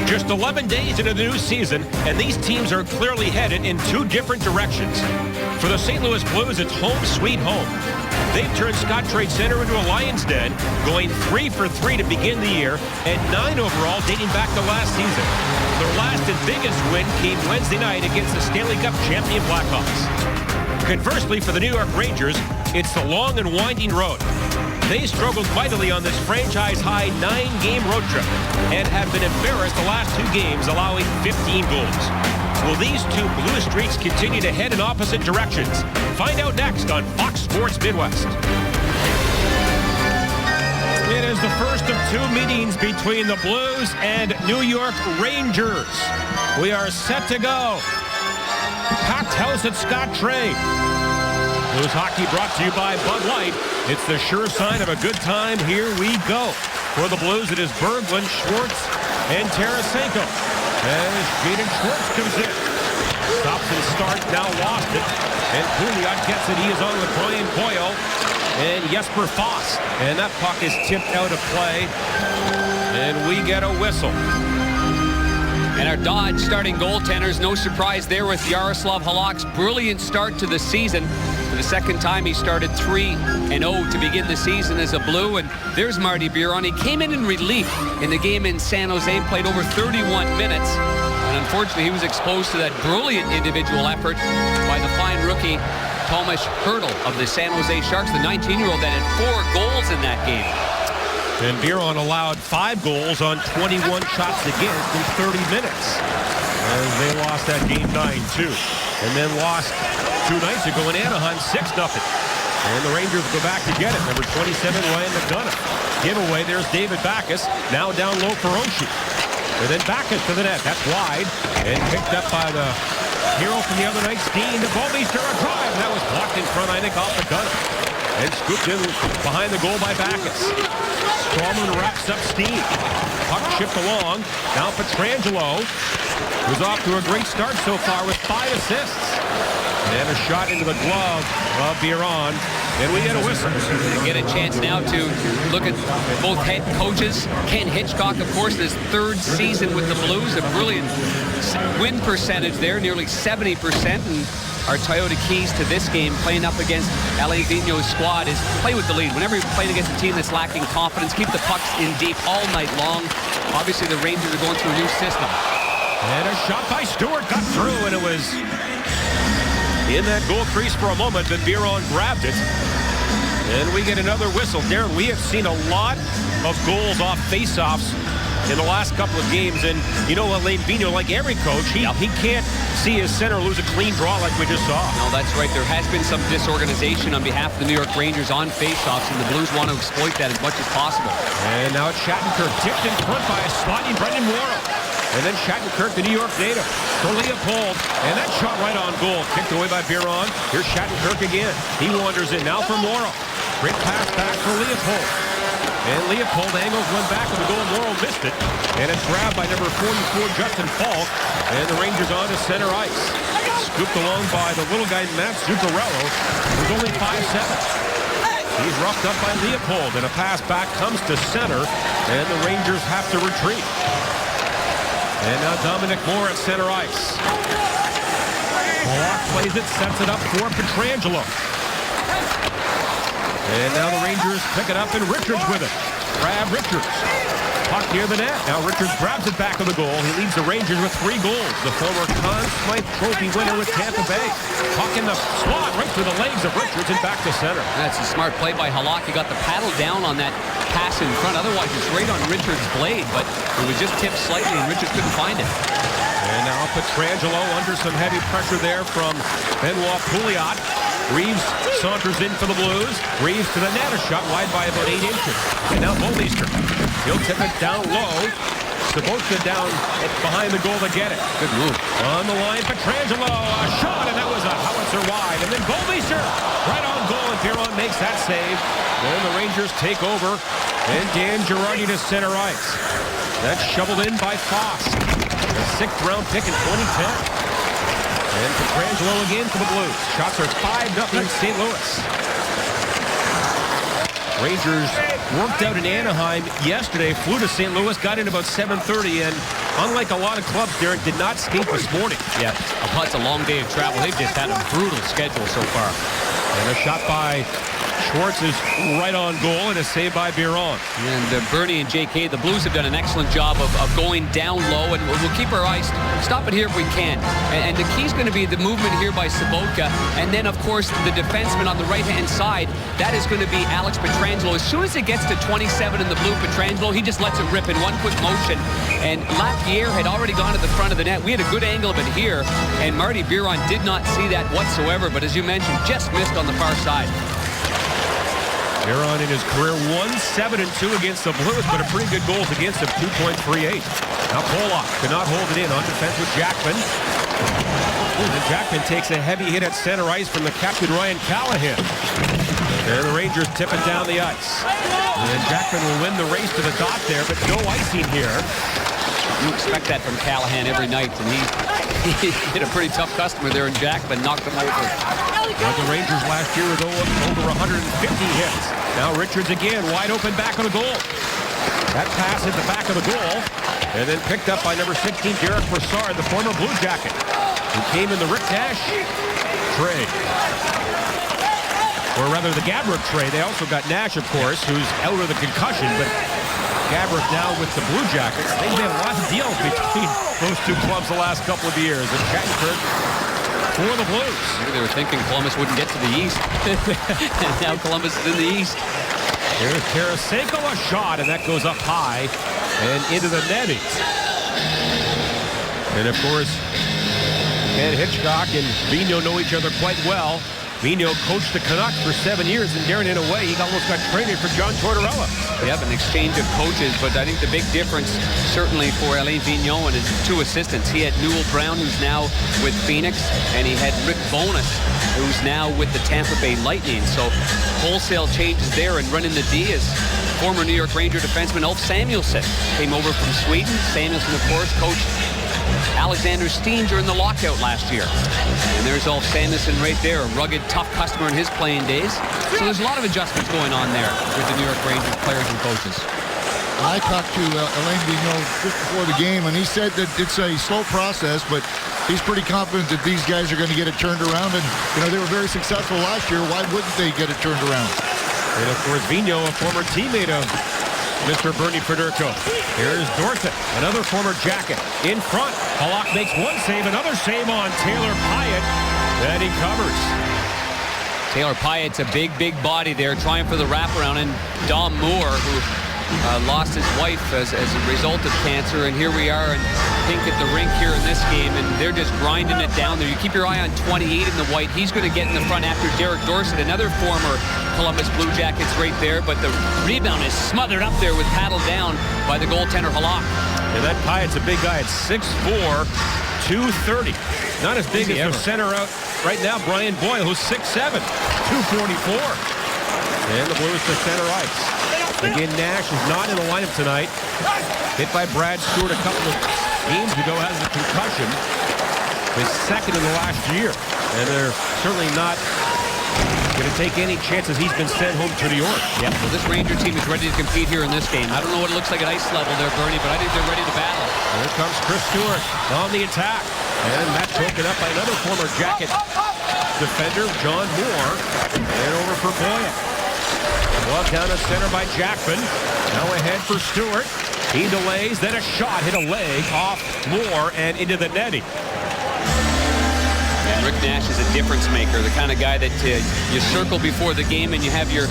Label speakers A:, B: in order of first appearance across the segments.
A: Just 11 days into the new season, and these teams are clearly headed in two different directions. For the St. Louis Blues, it's home sweet home. They've turned Scottrade Center into a lion's den, going 3 for 3 to begin the year, and 9 overall dating back to last season. Their last and biggest win came Wednesday night against the Stanley Cup champion Blackhawks. Conversely, for the New York Rangers, it's the long and winding road. They struggled mightily on this franchise-high 9-game road trip and have been embarrassed the last 2 games, allowing 15 goals. Will these two blue streaks continue to head in opposite directions? Find out next on Fox Sports Midwest. It is the first of 2 meetings between the Blues and New York Rangers. We are set to go. Packed house at Scottrade. Blues hockey brought to you by Bud Light. It's the sure sign of a good time. Here we go. For the Blues, it is Berglund, Schwartz, and Tarasenko. As Jaden Schwartz comes in. Stops and starts, now lost it. And Pouliot gets it. He is on with Brian Boyle and Jesper Foss. And that puck is tipped out of play. And we get a whistle.
B: And our Dodge starting goaltenders, no surprise there with Yaroslav Halak's brilliant start to the season. For the second time, he started 3-0 to begin the season as a Blue. And there's Marty Biron. He came in relief in the game in San Jose, played over 31 minutes. And unfortunately, he was exposed to that brilliant individual effort by the fine rookie Tomas Hertl of the San Jose Sharks, the 19-year-old that had 4 goals in that game.
A: And Biron allowed 5 goals on 21 shots against in 30 minutes. As they lost that game 9-2. And then lost 2 nights ago in Anaheim 6-0. And the Rangers go back to get it. Number 27, Ryan McDonough. Giveaway, there's David Backes. Now down low for Oshie. And then Backes to the net. That's wide. And picked up by the hero from the other night, Steen. To Bouwmeester, a drive. That was blocked in front, I think, off the gunner. And scooped in behind the goal by Backes. Strawman wraps up Steen. Puck chipped along. Now Pietrangelo, who's off to a great start so far with 5 assists. And a shot into the glove of Biron. And we get a whistle.
B: They get a chance now to look at both head coaches. Ken Hitchcock, of course, his 3rd season with the Blues. A brilliant win percentage there, nearly 70%. And our Toyota keys to this game, playing up against L.A. Vigneault's squad, is play with the lead. Whenever you're playing against a team that's lacking confidence, keep the pucks in deep all night long. Obviously, the Rangers are going through a new system.
A: And a shot by Stewart got through, and it was in that goal crease for a moment, but Biron grabbed it. And we get another whistle. Darren, we have seen a lot of goals off face-offs in the last couple of games, and you know what, Alain Vigneault, like every coach, he can't see his center lose a clean draw like we just saw.
B: No, that's right. There has been some disorganization on behalf of the New York Rangers on faceoffs, and the Blues want to exploit that as much as possible.
A: And now it's Shattenkirk, tipped in front by a sliding Brendan Morrow. And then Shattenkirk, the New York native, for Leopold. And that shot right on goal, kicked away by Biron. Here's Shattenkirk again. He wanders in now for Morrow. Great pass back for Leopold. And Leopold angles one back to the goal. Morrow missed it. And it's grabbed by number 44, Justin Falk. And the Rangers on to center ice. Scooped along by the little guy, Matt Zuccarello, who's only 5'7". He's roughed up by Leopold. And a pass back comes to center. And the Rangers have to retreat. And now Dominic Moore at center ice. Block plays it, sets it up for Pietrangelo. And now the Rangers pick it up, and Richards with it. Brad Richards. Puck near the net. Now Richards grabs it back of the goal. He leads the Rangers with 3 goals. The former Conn Smythe Trophy winner with Tampa Bay. Puck in the slot right through the legs of Richards and back to center.
B: That's a smart play by Halak. He got the paddle down on that pass in front. Otherwise, it's right on Richards' blade, but it was just tipped slightly, and Richards couldn't find it.
A: And now Pietrangelo under some heavy pressure there from Benoit Pouliot. Reeves saunters in for the Blues. Reeves to the net, a shot wide by about 8 inches. And now Bouwmeester. He'll tip it down low. Sabotka down behind the goal to get it.
B: Good move.
A: On the line, Pietrangelo, a shot, and that was a howitzer wide. And then Bouwmeester, right on goal, and Biron makes that save. Then the Rangers take over, and Dan Girardi to center ice. That's shoveled in by Foss. A 6th-round pick in 2010. And Pietrangelo again for the Blues. Shots are 5-0 St. Louis. Rangers worked out in Anaheim yesterday, flew to St. Louis, got in about 7:30, and unlike a lot of clubs, Darren did not skate this morning.
B: Yeah, it's a long day of travel. They've just had a brutal schedule so far.
A: And a shot by Schwartz is right on goal, and a save by Biron.
B: And Bernie and JK, the Blues have done an excellent job of going down low, and we'll keep our eyes, stop it here if we can. And the key's going to be the movement here by Sobotka, and then, of course, the defenseman on the right-hand side, that is going to be Alex Pietrangelo. As soon as it gets to 27 in the blue, Pietrangelo, he just lets it rip in one quick motion, and Lapierre had already gone to the front of the net. We had a good angle of it here, and Marty Biron did not see that whatsoever, but as you mentioned, just missed on the far side.
A: Biron in his career 1-7-2 against the Blues, but a pretty good goals against him, 2.38. Now Pollock cannot hold it in on defense with Jackman. And Jackman takes a heavy hit at center ice from the captain Ryan Callahan. And the Rangers tip it down the ice. And Jackman will win the race to the dot there, but no icing here.
B: You expect that from Callahan every night, and he hit a pretty tough customer there, and Jackman knocked him over.
A: Well, the Rangers last year with over 150 hits. Now Richards again, wide open back of the goal. That pass hit the back of the goal, and then picked up by number 16, Derek Brassard, the former Blue Jacket, who came in the Rick Nash trade. Or rather, the Gabrick trade. They also got Nash, of course, who's out with a concussion, but Gabrick now with the Blue Jackets. They've made a lot of deals between those two clubs the last couple of years. And Shattenkirk for the Blues.
B: Maybe they were thinking Columbus wouldn't get to the East. And now Columbus is in the East.
A: Here's Tarasenko, a shot, and that goes up high and into the netting. And of course, Ken Hitchcock and Vigneault know each other quite well. Vigneault coached the Canucks for 7 years, and Darren, in a way, he almost got traded for John Tortorella.
B: They have an exchange of coaches, but I think the big difference, certainly for Alain Vigneault and his two assistants, he had Newell Brown, who's now with Phoenix, and he had Rick Bowness, who's now with the Tampa Bay Lightning. So wholesale changes there, and running the D is former New York Ranger defenseman Ulf Samuelsson. Came over from Sweden. Samuelsson, of course, coached Alexander Steen during the lockout last year. And there's Ulf Samuelsson right there, a rugged, tough customer in his playing days. So there's a lot of adjustments going on there with the New York Rangers players and coaches.
C: I talked to Alain Vigneault just before the game, and he said that it's a slow process, but he's pretty confident that these guys are going to get it turned around. And, they were very successful last year. Why wouldn't they get it turned around?
A: And, of course, Vigneault, a former teammate of Mr. Bernie Federko. Here's Dorset, another former Jacket. In front, Halak makes one save, another save on Taylor Pyatt. Then he covers.
B: Taylor Pyatt's a big, big body there, trying for the wraparound. And Dom Moore, who lost his wife as a result of cancer. And here we are in pink at the rink here in this game, and they're just grinding it down there. You keep your eye on 28 in the white. He's going to get in the front after Derek Dorsett, another former Columbus Blue Jackets right there, but the rebound is smothered up there with paddled down by the goaltender Halak.
A: And that Pyatt's a big guy at 6'4", 230. Not as big as their center out right now, Brian Boyle, who's 6'7", 244. And the Blues to center ice. Again, Nash is not in the lineup tonight. Hit by Brad Stewart a couple of games ago, has a concussion. His second in the last year. And they're certainly not going to take any chances. He's been sent home to New York.
B: Yeah, well, this Ranger team is ready to compete here in this game. I don't know what it looks like at ice level there, Bernie, but I think they're ready to battle.
A: Here comes Chris Stewart on the attack. And that's broken up by another former Jacket defender, John Moore. And over for Boyle. Well, down at center by Jackman. Now ahead for Stewart. He delays, then a shot hit a leg off Moore and into the netting.
B: And Rick Nash is a difference maker, the kind of guy that you circle before the game and you have your,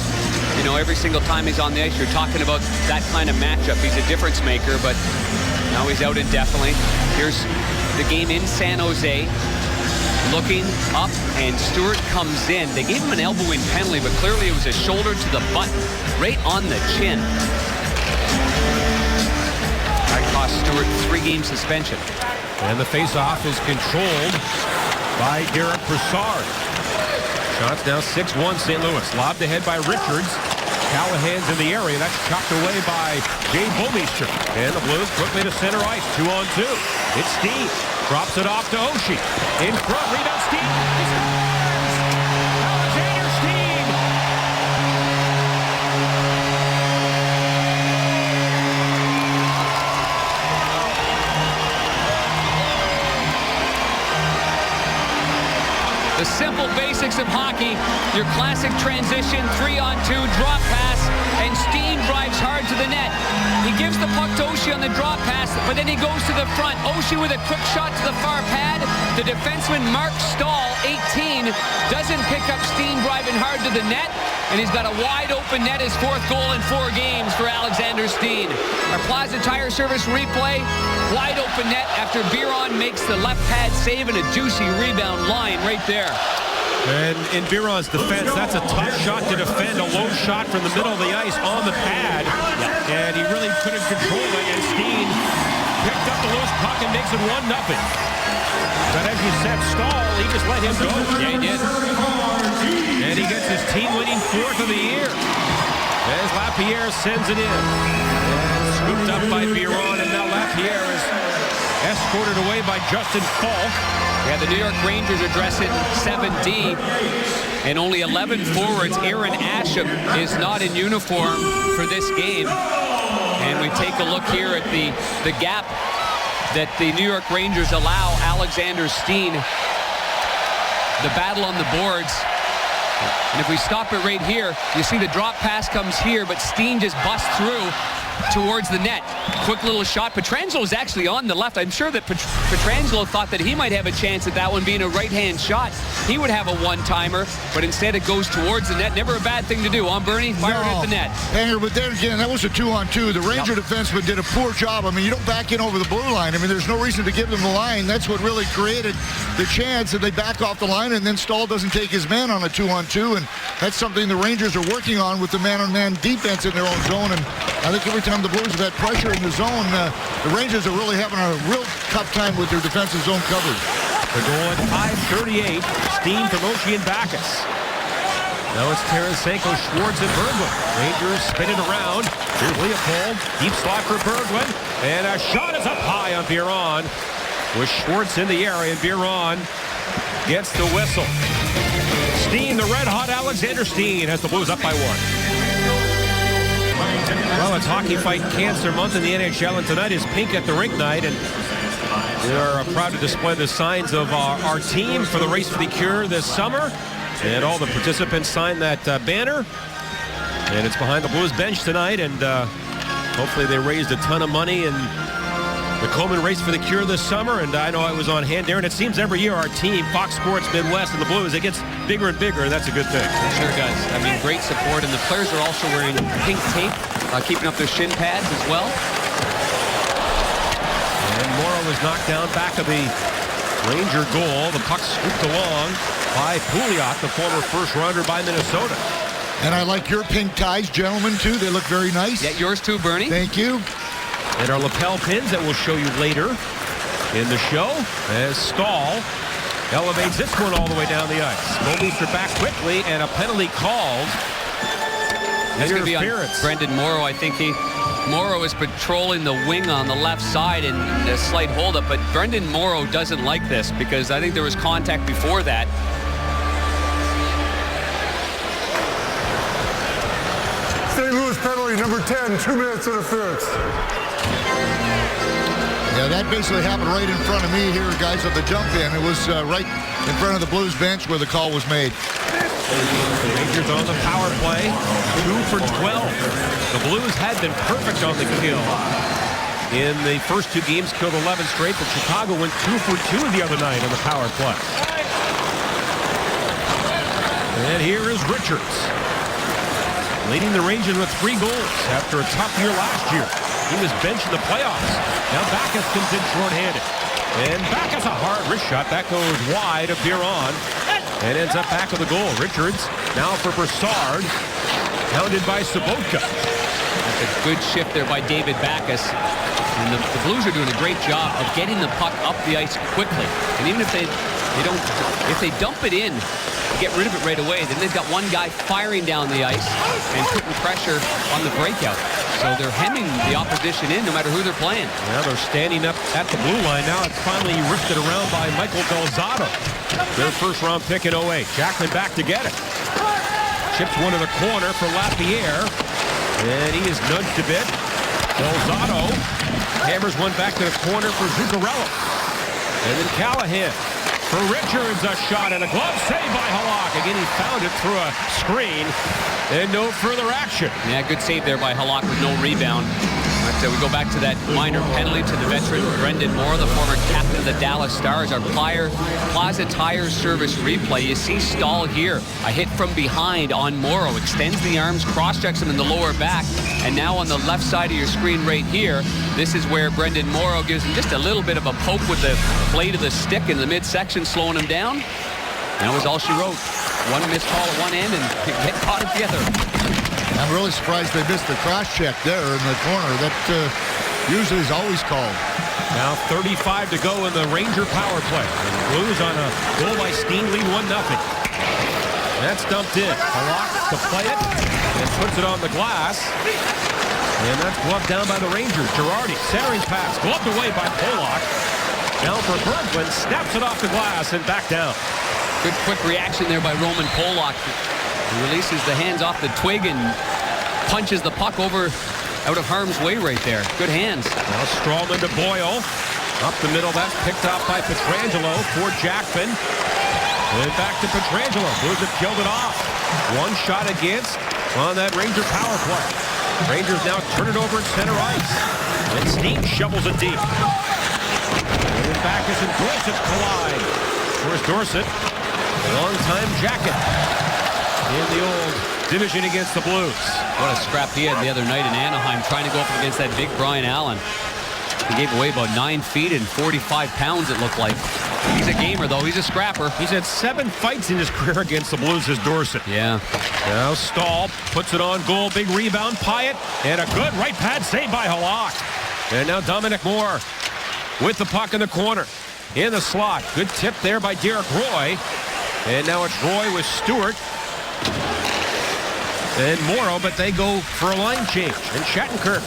B: every single time he's on the ice, you're talking about that kind of matchup. He's a difference maker, but now he's out indefinitely. Here's the game in San Jose. Looking up, and Stewart comes in. They gave him an elbowing penalty, but clearly it was a shoulder to the butt, right on the chin. That cost Stewart 3-game suspension.
A: And the face-off is controlled by Derek Brassard. Shots now 6-1 St. Louis. Lobbed ahead by Richards. Callahan's in the area. That's chopped away by Jay Bouwmeester. And the Blues quickly to center ice. 2-on-2. It's Steve. Drops it off to Oshie. In front, rebound Steve. Alexander Steve.
B: The simple basics of hockey. Your classic transition, 3-on-2, drop pass, and Steen drives hard to the net. He gives the puck to Oshie on the drop pass, but then he goes to the front. Oshie with a quick shot to the far pad. The defenseman Mark Stahl, 18, doesn't pick up Steen driving hard to the net, and he's got a wide open net, his 4th goal in 4 games for Alexander Steen. Our Plaza Tire Service replay, wide open net after Biron makes the left pad save and a juicy rebound line right there.
A: And in Biron's defense, that's a tough shot to defend, a low shot from the middle of the ice on the pad. And he really couldn't control it, and Steen picked up the loose puck and makes it 1-0. But as you said, Stahl, he just let him go.
B: Yeah, he did.
A: And he gets his team-winning 4th of the year. As Lapierre sends it in. And scooped up by Biron, and now Lapierre is escorted away by Justin Falk.
B: Yeah, the New York Rangers are dressing 7D, and only 11 forwards. Aaron Asham is not in uniform for this game. And we take a look here at the gap that the New York Rangers allow Alexander Steen. The battle on the boards. And if we stop it right here, you see the drop pass comes here, but Steen just busts through towards the net. Quick little shot. Pietrangelo is actually on the left. I'm sure that Pietrangelo thought that he might have a chance at that one being a right-hand shot. He would have a one-timer, but instead it goes towards the net. Never a bad thing to do, Bernie? Fire it at the net.
C: Hanger, but then again, that was a 2-on-2. The Ranger defenseman did a poor job. I mean, you don't back in over the blue line. I mean, there's no reason to give them the line. That's what really created the chance, and they back off the line, and then Stahl doesn't take his man on a 2-on-2, and that's something the Rangers are working on with the man-on-man defense in their own zone. And I think every time the Blues have had pressure in the zone, the Rangers are really having a real tough time with their defensive zone coverage.
A: The goal at 5:38. Steen from Oshie and Backus. Now it's Tarasenko, Schwartz, and Berglund. Rangers spin it around. Here's Leopold. Deep slot for Berglund. And a shot is up high on Biron. With Schwartz in the area, and Biron gets the whistle. Steen, the red-hot Alexander Steen, has the Blues up by 1. Well, it's Hockey Fight Cancer Month in the NHL, and tonight is Pink at the Rink night, and we are proud to display the signs of our team for the Race for the Cure this summer, and all the participants signed that banner, and it's behind the Blues bench tonight, and hopefully they raised a ton of money and the Coleman Race for the Cure this summer, and I know I was on hand there, and it seems every year our team, Fox Sports Midwest and the Blues, it gets bigger and bigger, and that's a good thing.
B: It sure does. I mean, great support, and the players are also wearing pink tape, keeping up their shin pads as well.
A: And Morrow was knocked down back of the Ranger goal. The puck scooped along by Pouliot, the former first-rounder by Minnesota.
C: And I like your pink ties, gentlemen, too. They look very nice.
B: Yeah, yours too, Bernie.
C: Thank you.
A: And our lapel pins that we'll show you later in the show as Stahl elevates this one all the way down the ice. Bouwmeester back quickly, and a penalty called.
B: That's going to be on Brendan Morrow. I think Morrow is patrolling the wing on the left side and a slight holdup, but Brendan Morrow doesn't like this because I think there was contact before that.
D: St. Louis penalty number 10, 2 minutes interference.
C: Yeah, that basically happened right in front of me here, guys, at the jump in. It was right in front of the Blues bench where the call was made.
A: The Rangers on the power play, 2 for 12. The Blues had been perfect on the kill. In the first 2 games, killed 11 straight, but Chicago went 2 for 2 the other night on the power play. And here is Richards, leading the Rangers with 3 goals after a tough year last year. He was benched in the playoffs. Now Backus comes in short-handed. And Backus, a hard wrist shot. That goes wide of Biron. And ends up back of the goal. Richards now for Brassard. Hounded by Sobotka.
B: That's a good shift there by David Backus. And the Blues are doing a great job of getting the puck up the ice quickly. And even if they dump it in, get rid of it right away, then they've got one guy firing down the ice and putting pressure on the breakout. So they're hemming the opposition in no matter who they're playing.
A: Now they're standing up at the blue line. Now it's finally ripped around by Michael Delzato. Their first-round pick in 08. Jacklin back to get it. Chips one to the corner for Lapierre. And he is nudged a bit. Delzato hammers one back to the corner for Zuccarello. And then Callahan for Richards. A shot and a glove save by Halak. Again, he found it through a screen. And no further action.
B: Yeah, good save there by Halak with no rebound. But we go back to that minor penalty to the veteran Brendan Morrow, the former captain of the Dallas Stars. Our Plaza Tire Service replay. You see Stahl here. A hit from behind on Morrow. Extends the arms, cross-checks him in the lower back. And now on the left side of your screen right here, this is where Brendan Morrow gives him just a little bit of a poke with the blade of the stick in the midsection, slowing him down. And that was all she wrote. One missed call at one end and get caught at the other.
C: I'm really surprised they missed the cross-check there in the corner. That usually is always called.
A: Now 35 to go in the Ranger power play. The Blues on a goal by Steen lead 1-0. That's dumped in. Halak to play it and puts it on the glass. And that's gloved down by the Rangers. Girardi, centering pass, gloved away by Polak. Down for Berglund, snaps it off the glass and back down.
B: Good quick reaction there by Roman Polak. He releases the hands off the twig and punches the puck over out of harm's way right there. Good hands.
A: Now Strawman to Boyle. Up the middle, that's picked off by Pietrangelo for Jackman. And back to Pietrangelo. Blues have killed it off. One shot against on that Ranger power play. Rangers now turn it over at center ice. And Steen shovels it deep. And Backes and Dorsett collide. Where's Dorsett? Long-time Jacket in the old division against the Blues.
B: What a scrap he had the other night in Anaheim trying to go up against that big Brian Allen. He gave away about 9 feet and 45 pounds, it looked like. He's a gamer, though. He's a scrapper.
A: He's had 7 fights in his career against the Blues as Dorsett.
B: Yeah.
A: Now Stahl puts it on goal. Big rebound. Pyatt. And a good right pad save by Halak. And now Dominic Moore with the puck in the corner. In the slot. Good tip there by Derek Roy. And now it's Roy with Stewart. And Morrow, but they go for a line change. And Shattenkirk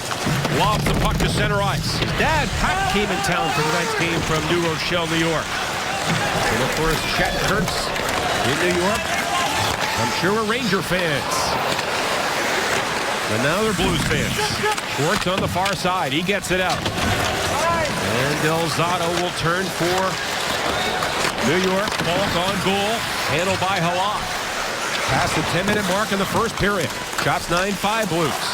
A: lobs the puck to center ice. His dad, Pat, came in town for tonight's game from New Rochelle, New York. And of course, Shattenkirk's in New York. I'm sure we're Ranger fans. And now they're Blues fans. Schwartz on the far side. He gets it out. And Delzato will turn for New York. Falk on goal. Handled by Halak. Past the 10-minute mark in the first period. Shots 9-5 Blues.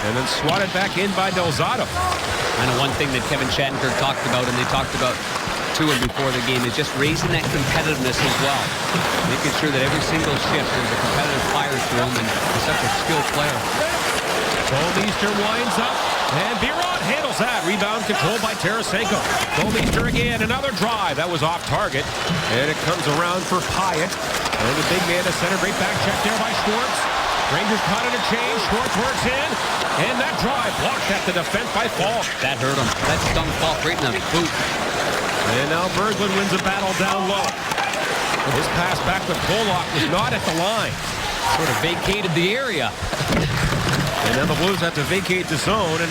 A: And then swatted back in by Delzato.
B: I know one thing that Kevin Shattenkirk talked about, and they talked about to him before the game, is just raising that competitiveness as well. Making sure that every single shift there's a competitive fire to him, and he's such a skilled player.
A: Bouwmeester winds up, and Biron handles that. Rebound controlled by Tarasenko. Bouwmeester again, another drive. That was off target, and it comes around for Pyatt. And the big man to center, great back check there by Schwartz. Rangers caught it a change. Schwartz works in, and that drive blocked at the defense by Falk.
B: That hurt him. That stung Falk right in the boot.
A: And now Berglund wins a battle down low. His pass back to Polak was not at the line.
B: Sort of vacated the area.
A: And now the Blues have to vacate the zone, and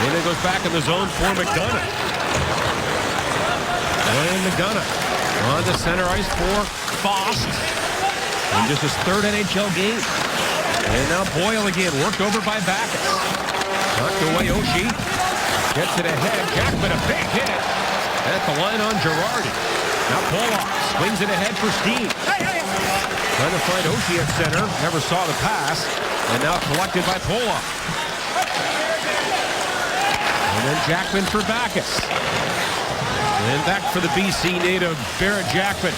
A: then it goes back in the zone for McDonough. And McDonough on the center ice for Fost. And just his third NHL game. And now Boyle again, worked over by Backes. Knocked away Oshie. Gets it ahead. Jackman, a big hit at the line on Girardi. Now Polak swings it ahead for Steen. Trying to find Oshie at center. Never saw the pass. And now collected by Polak. And then Jackman for Backes. And back for the BC native, Barrett Jackman.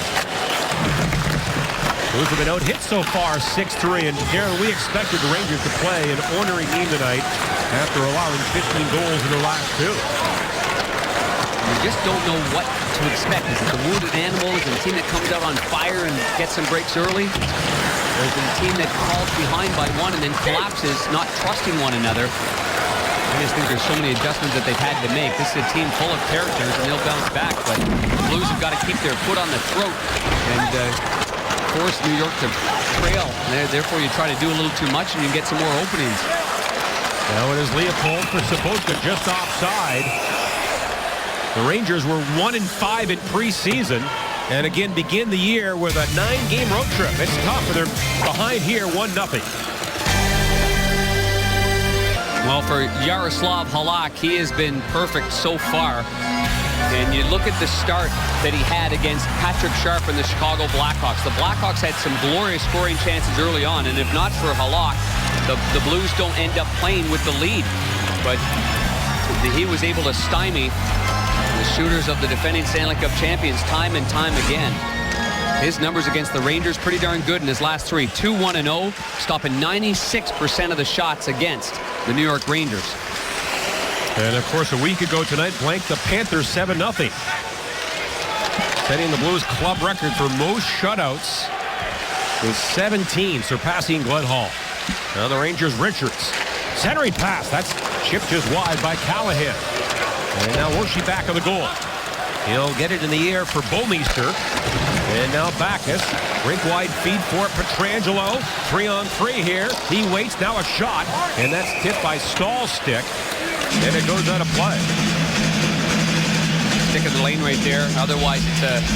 A: Blues have been out-hit so far, 6-3. And Darren, we expected the Rangers to play an ornery game tonight after allowing 15 goals in the last 2.
B: You just don't know what to expect. Is it the wounded animal? Is it a team that comes out on fire and gets some breaks early? Or is it a team that falls behind by one and then collapses, not trusting one another? I just think there's so many adjustments that they've had to make. This is a team full of characters, and they'll bounce back. But the Blues have got to keep their foot on the throat and force New York to trail. Therefore, you try to do a little too much, and you get some more openings.
A: Now it is Leopold for Sapochka just offside. The Rangers were 1-5 in preseason, and again begin the year with a 9-game road trip. It's tough, and they're behind here 1-0.
B: Well, for Yaroslav Halak, he has been perfect so far. And you look at the start that he had against Patrick Sharp and the Chicago Blackhawks. The Blackhawks had some glorious scoring chances early on, and if not for Halak, the Blues don't end up playing with the lead. But he was able to stymie the shooters of the defending Stanley Cup champions time and time again. His numbers against the Rangers pretty darn good in his last three. 2-1-0, stopping 96% of the shots against the New York Rangers.
A: And, of course, a week ago tonight, blanked the Panthers 7-0. Setting the Blues club record for most shutouts with 17, surpassing Glenn Hall. Now the Rangers, Richards. Centering pass. That's chipped just wide by Callahan. And now Oshie back of the goal. He'll get it in the air for Bouwmeester. And now Backes. Rink wide feed for Pietrangelo. 3-on-3 here. He waits. Now a shot. And that's tipped by Stahl's stick. And it goes out of play.
B: Stick in the lane right there. Otherwise, it's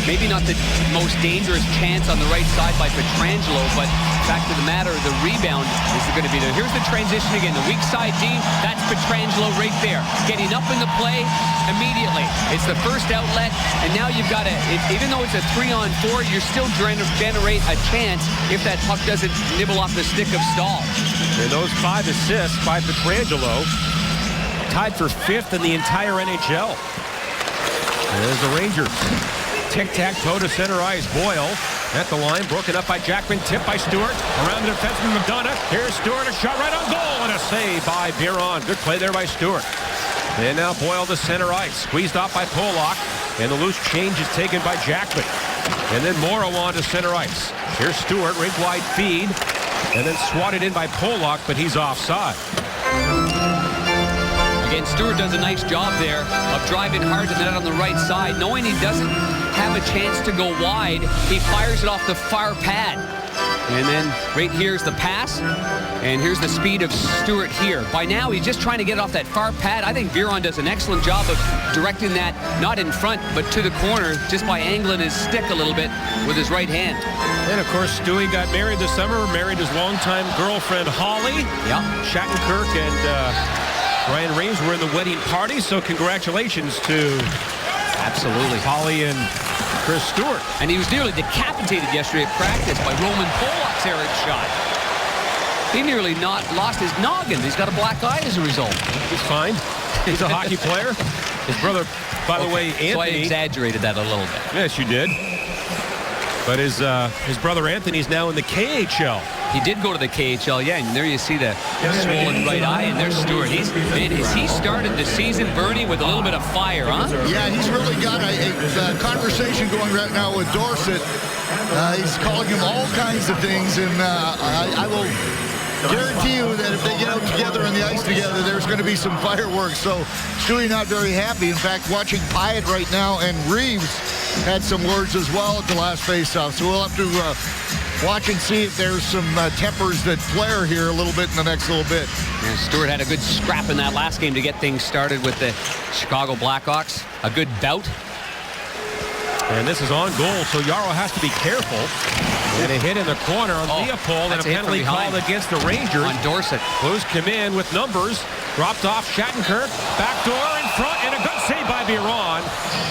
B: maybe not the most dangerous chance on the right side by Pietrangelo, but fact of the matter, the rebound is going to be there. Here's the transition again. The weak side D, that's Pietrangelo right there. Getting up in the play immediately. It's the first outlet, and now you've got to, even though it's a 3-on-4, you're still trying to generate a chance if that puck doesn't nibble off the stick of Stahl.
A: And those 5 assists by Pietrangelo, tied for 5th in the entire NHL. There's the Rangers. Tic-tac-toe to center ice. Boyle at the line, broken up by Jackman, tipped by Stewart. Around the defenseman McDonough. Here's Stewart, a shot right on goal, and a save by Biron. Good play there by Stewart. And now Boyle to center ice, squeezed off by Polak, and the loose change is taken by Jackman. And then Morrow on to center ice. Here's Stewart, rink wide feed, and then swatted in by Polak, but he's offside.
B: Again, Stewart does a nice job there of driving hard to the net on the right side. Knowing he doesn't have a chance to go wide, he fires it off the far pad. And then right here's the pass, and here's the speed of Stewart here. By now, he's just trying to get it off that far pad. I think Biron does an excellent job of directing that, not in front, but to the corner, just by angling his stick a little bit with his right hand.
A: And, of course, Stewie got married this summer, married his longtime girlfriend, Holly.
B: Yeah.
A: Shattenkirk and Ryan Reeves were in the wedding party, so congratulations to
B: absolutely
A: Holly and Chris Stewart.
B: And he was nearly decapitated yesterday at practice by Roman Polak's errant shot. He nearly lost his noggin. He's got a black eye as a result.
A: He's fine. He's a hockey player. His brother, by the way, Anthony.
B: So I exaggerated that a little bit.
A: Yes, you did. But his brother Anthony's now in the KHL.
B: He did go to the KHL, yeah, and there you see the swollen right eye, and there's Stewart. He started the season, Bernie, with a little bit of fire, huh?
C: Yeah, he's really got a conversation going right now with Dorsett. He's calling him all kinds of things, and I will guarantee you that if they get out together on the ice together, there's going to be some fireworks. So Stewie not very happy. In fact, watching Pyatt right now, and Reeves had some words as well at the last faceoff. So we'll have to watch and see if there's some tempers that flare here a little bit in the next little bit.
B: And Stewart had a good scrap in that last game to get things started with the Chicago Blackhawks. A good bout.
A: And this is on goal, so Yarrow has to be careful. And a hit in the corner on Leopold, and a penalty called against the Rangers.
B: On Dorsett.
A: Blues come in with numbers. Dropped off Shattenkirk. Backdoor in front, and a good save by Biron.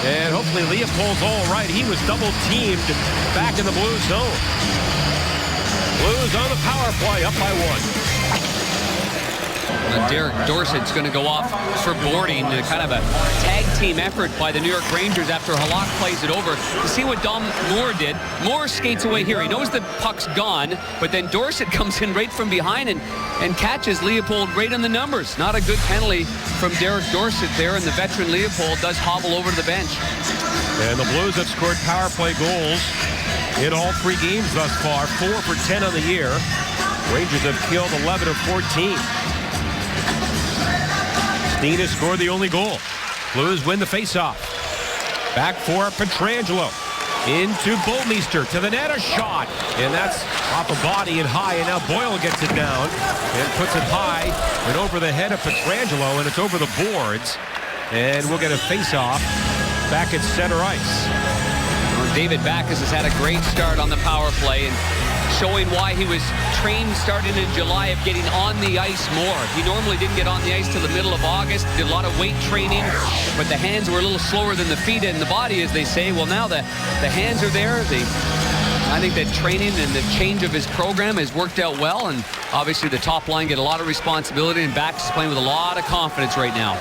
A: And hopefully Leopold's all right. He was double-teamed back in the Blues zone. Blues on the power play, up by 1.
B: Derek Dorsett's going to go off for boarding. Kind of a tag team effort by the New York Rangers after Halak plays it over. To see what Dom Moore did. Moore skates away here. He knows the puck's gone, but then Dorsett comes in right from behind and catches Leopold right on the numbers. Not a good penalty from Derek Dorsett there, and the veteran Leopold does hobble over to the bench.
A: And the Blues have scored power play goals in all 3 games thus far. 4 for 10 on the year. Rangers have killed 11 of 14. Steen has scored the only goal. Blues win the faceoff. Back for Pietrangelo. Into Bouwmeester. To the net, a shot. And that's off a body and high. And now Boyle gets it down and puts it high and over the head of Pietrangelo. And it's over the boards. And we'll get a faceoff back at center ice.
B: David Backes has had a great start on the power play. And showing why he was trained starting in July of getting on the ice more. He normally didn't get on the ice till the middle of August, did a lot of weight training, but the hands were a little slower than the feet and the body, as they say. Well, now the hands are there. I think that training and the change of his program has worked out well, and obviously the top line get a lot of responsibility, and Backes is playing with a lot of confidence right now.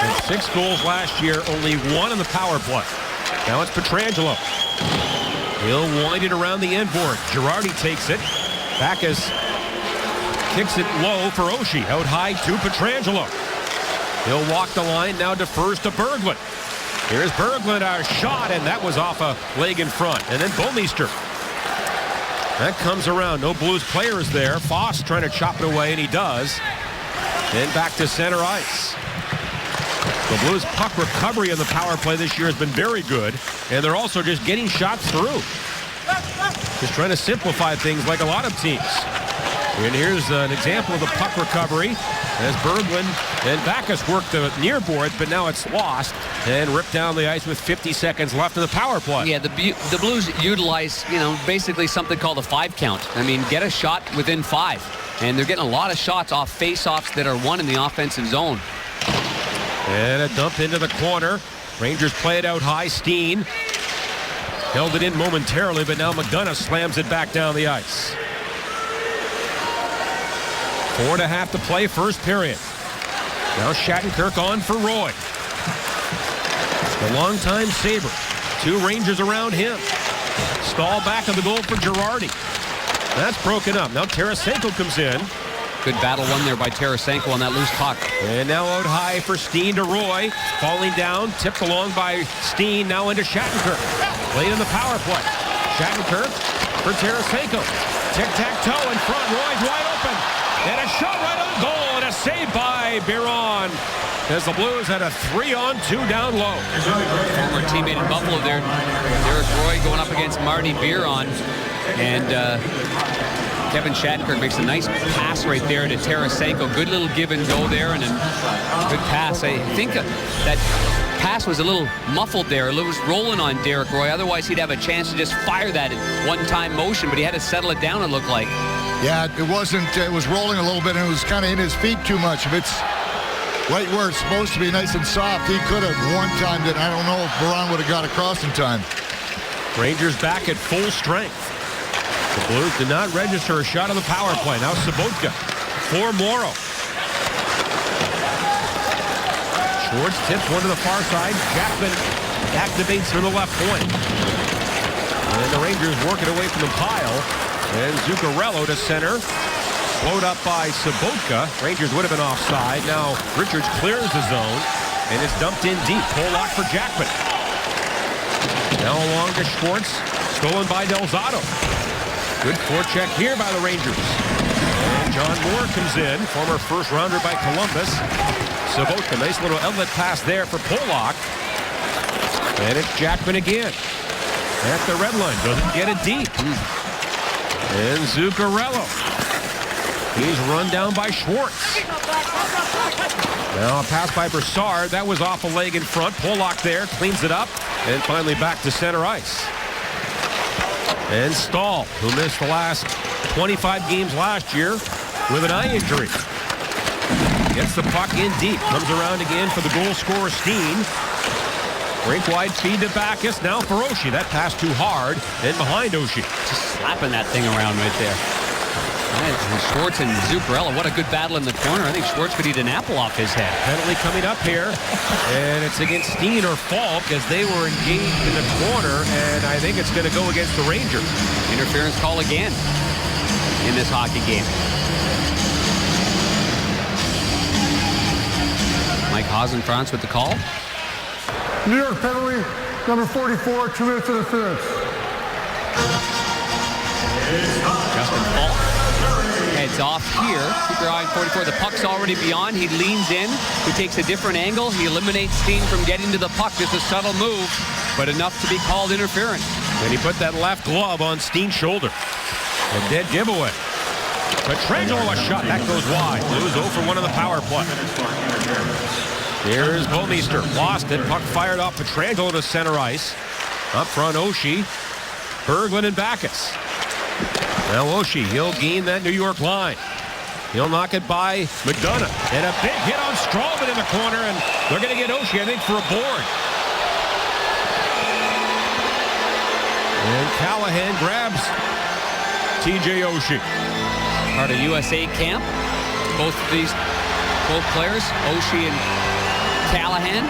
A: And 6 goals last year, only 1 in the power play. Now it's Pietrangelo. He'll wind it around the end board. Girardi takes it. Backes kicks it low for Oshie. Out high to Pietrangelo. He'll walk the line, now defers to Berglund. Here's Berglund, a shot, and that was off a leg in front. And then Bouwmeester. That comes around. No Blues players there. Foss trying to chop it away, and he does. Then back to center ice. The Blues puck recovery in the power play this year has been very good, and they're also just getting shots through. Just trying to simplify things like a lot of teams. And here's an example of the puck recovery as Berglund and Backes work the near boards, but now it's lost and ripped down the ice with 50 seconds left in the power play.
B: Yeah, the Blues utilize, basically something called a 5 count. I mean, get a shot within 5. And they're getting a lot of shots off face-offs that are won in the offensive zone.
A: And a dump into the corner. Rangers play it out high. Steen held it in momentarily, but now McDonough slams it back down the ice. 4.5 to play, first period. Now Shattenkirk on for Roy. The longtime Sabre. 2 Rangers around him. Stahl back of the goal for Girardi. That's broken up. Now Tarasenko comes in.
B: Good battle won there by Tarasenko on that loose puck.
A: And now out high for Steen to Roy. Falling down, tipped along by Steen, now into Shattenkirk. Late in the power play. Shattenkirk for Tarasenko. Tic-tac-toe in front. Roy's wide open. And a shot right on goal, and a save by Biron as the Blues had a 3-on-2 down low.
B: Former teammate in Buffalo there, Derek Roy going up against Marty Biron, and Kevin Shattenkirk makes a nice pass right there to Tarasenko. Good little give and go there, and a good pass. I think that pass was a little muffled there. It was rolling on Derek Roy. Otherwise, he'd have a chance to just fire that in one-time motion, but he had to settle it down, it looked like.
C: Yeah, it wasn't. It was rolling a little bit, and it was kind of in his feet too much. If it's right where it's supposed to be nice and soft, he could have one-timed it. I don't know if Biron would have got across in time.
A: Rangers back at full strength. The Blues did not register a shot on the power play. Now Sobotka for Morrow. Schwartz tips one to the far side. Jackman activates from the left point. And the Rangers work it away from the pile. And Zuccarello to center. Slowed up by Sobotka. Rangers would have been offside. Now Richards clears the zone. And it's dumped in deep. Pollock for Jackman. Now along to Schwartz. Stolen by Delzato. Good forecheck here by the Rangers. And John Moore comes in. Former first rounder by Columbus. Sobotka. Nice little outlet pass there for Pollock. And it's Jackman again. At the red line. Doesn't get it deep. And Zuccarello. He's run down by Schwartz. Now a pass by Brassard. That was off a leg in front. Pollock there. Cleans it up. And finally back to center ice. And Stahl, who missed the last 25 games last year with an eye injury. Gets the puck in deep. Comes around again for the goal scorer, Steen. Rink-wide feed to Backes. Now for Oshie. That pass too hard. And behind Oshie.
B: Just slapping that thing around right there. And Schwartz and Zuccarello, what a good battle in the corner. I think Schwartz could eat an apple off his head.
A: Penalty coming up here. And it's against Steen or Falk as they were engaged in the corner. And I think it's going to go against the Rangers.
B: Interference call again in this hockey game. Mike Hazen-Franz with the call.
D: New York penalty, number 44, 2 minutes interference.
B: Justin Falk heads off here. Keep your eye on 44. The puck's already beyond. He leans in. He takes a different angle. He eliminates Steen from getting to the puck. Just a subtle move, but enough to be called interference.
A: And he put that left glove on Steen's shoulder. A dead giveaway. Pietrangelo a shot. That goes wide. Blues 0 for 1 on the power play. Here's Bouwmeester. Lost it. Puck fired off Pietrangelo to center ice. Up front, Oshie, Berglund, and Backes. Now Oshie, he'll gain that New York line. He'll knock it by McDonough. And a big hit on Stralman in the corner, and they're going to get Oshie, I think, for a board. And Callahan grabs TJ Oshie.
B: Part of USA camp. Both players, Oshie and Callahan.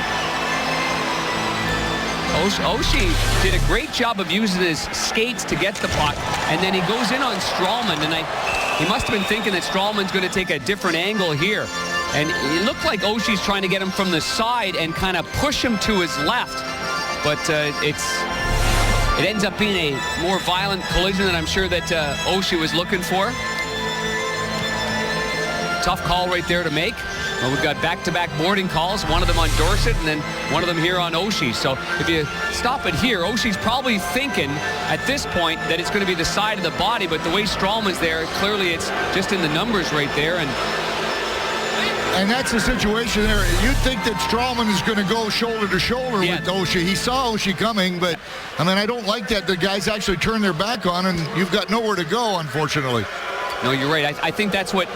B: Oshie did a great job of using his skates to get the puck, and then he goes in on Stralman, and he must have been thinking that Stralman's going to take a different angle here. And it looked like Oshie's trying to get him from the side and kind of push him to his left. But it ends up being a more violent collision than I'm sure that Oshie was looking for. Tough call right there to make. Well, we've got back-to-back boarding calls, one of them on Dorsett and then one of them here on Oshie. So if you stop it here, Oshie's probably thinking at this point that it's going to be the side of the body, but the way Stralman's there, clearly it's just in the numbers right there.
C: And that's the situation there. You'd think that Stralman is going to go shoulder to shoulder with Oshie. He saw Oshie coming, but, I mean, I don't like that the guys actually turn their back on, and you've got nowhere to go, unfortunately.
B: No, you're right. I think that's what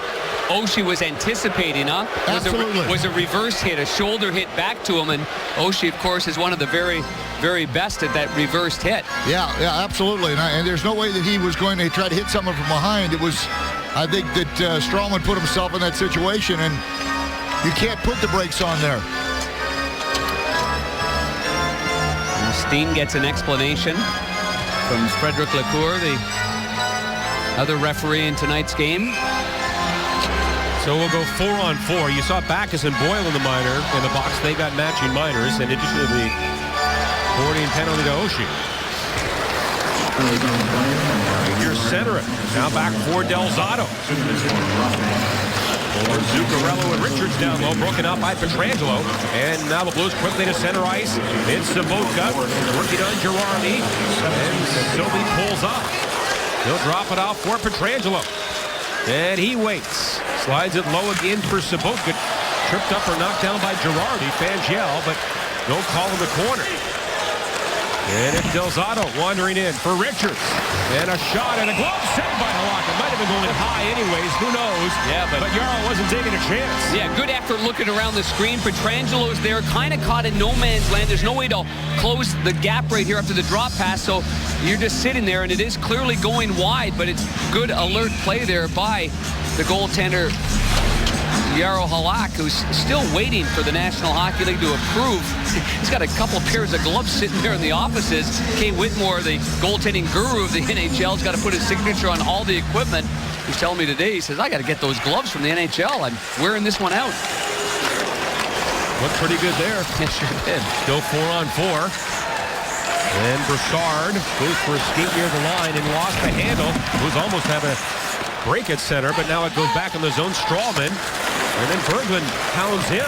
B: Oshie was anticipating, huh?
C: Absolutely.
B: Was a reverse hit, a shoulder hit back to him, and Oshie, of course, is one of the very, very best at that reversed hit.
C: Yeah, absolutely. And there's no way that he was going to try to hit someone from behind. It was, I think that Stralman put himself in that situation, and you can't put the brakes on there.
B: And Steen gets an explanation from Frederick Lacour, the other referee in tonight's game.
A: So we'll go 4-on-4. You saw Backus and Boyle in the box. They got matching minors in addition to the boarding penalty to Oshie. Here's center it. Now back for Del Zotto. Or Zuccarello and Richards down low, broken up by Pietrangelo. And now the Blues quickly to center ice. It's Sabotka working on Girardi. And Sylvie pulls up. He'll drop it off for Pietrangelo. And he waits. Slides it low again for Sabotka. Tripped up or knocked down by Girardi. Fangiel, but no call in the corner. And it's Del Zotto wandering in for Richards. And a shot and a glove saved by Halak. It might have been going high anyways. Who knows? Yeah, but Jarl wasn't taking a chance.
B: Yeah, good effort looking around the screen. Pietrangelo's there, kind of caught in no man's land. There's no way to close the gap right here after the drop pass. So you're just sitting there, and it is clearly going wide, but it's good alert play there by the goaltender, Jaro Halak, who's still waiting for the National Hockey League to approve. He's got a couple pairs of gloves sitting there in the offices. Kay Whitmore, the goaltending guru of the NHL, has got to put his signature on all the equipment. He's telling me today, he says, I got to get those gloves from the NHL. I'm wearing this one out.
A: Looked pretty good there.
B: It sure did.
A: Still 4-on-4. And Broussard goes for a skate near the line and lost the handle. Was almost having a break at center, but now it goes back in the zone. Stralman. And then Berglund pounds him.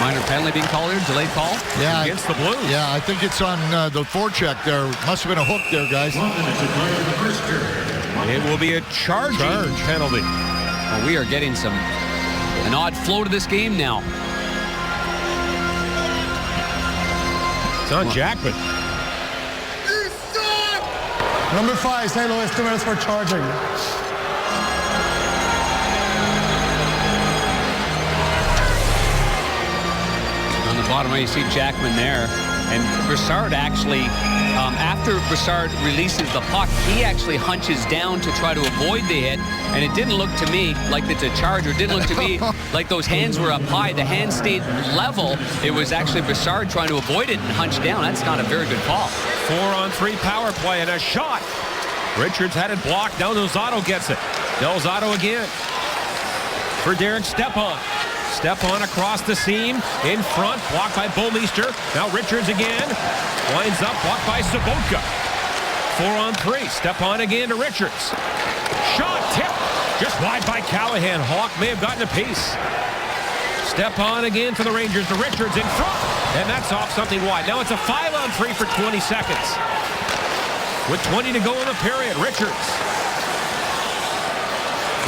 B: Minor penalty being called here, delayed call.
C: Yeah,
A: against the Blues.
C: Yeah, I think it's on the forecheck there. Must have been a hook there, guys.
A: It will be a charge penalty.
B: Well, we are getting an odd flow to this game now.
A: It's on Jackman.
D: Number 5, St. Louis, 2 minutes for charging.
B: On the bottom right, you see Jackman there. And Broussard actually, after Broussard releases the puck, he actually hunches down to try to avoid the hit. And it didn't look to me like it's a charge, or it didn't look to me like those hands were up high. The hands stayed level. It was actually Broussard trying to avoid it and hunch down. That's not a very good call.
A: 4-on-3 power play and a shot. Richards had it blocked. Now Del Zotto gets it. Del Zotto again for Derek Stepan. Stepan across the seam, in front, blocked by Bouwmeester. Now Richards again, winds up, blocked by Sabotka. 4-on-3, Stepan again to Richards. Shot, tip, just wide by Callahan. Hawk may have gotten a piece. Stepan again for the Rangers to Richards in front, and that's off something wide. Now it's a 5-on-3 for 20 seconds. With 20 to go in the period, Richards.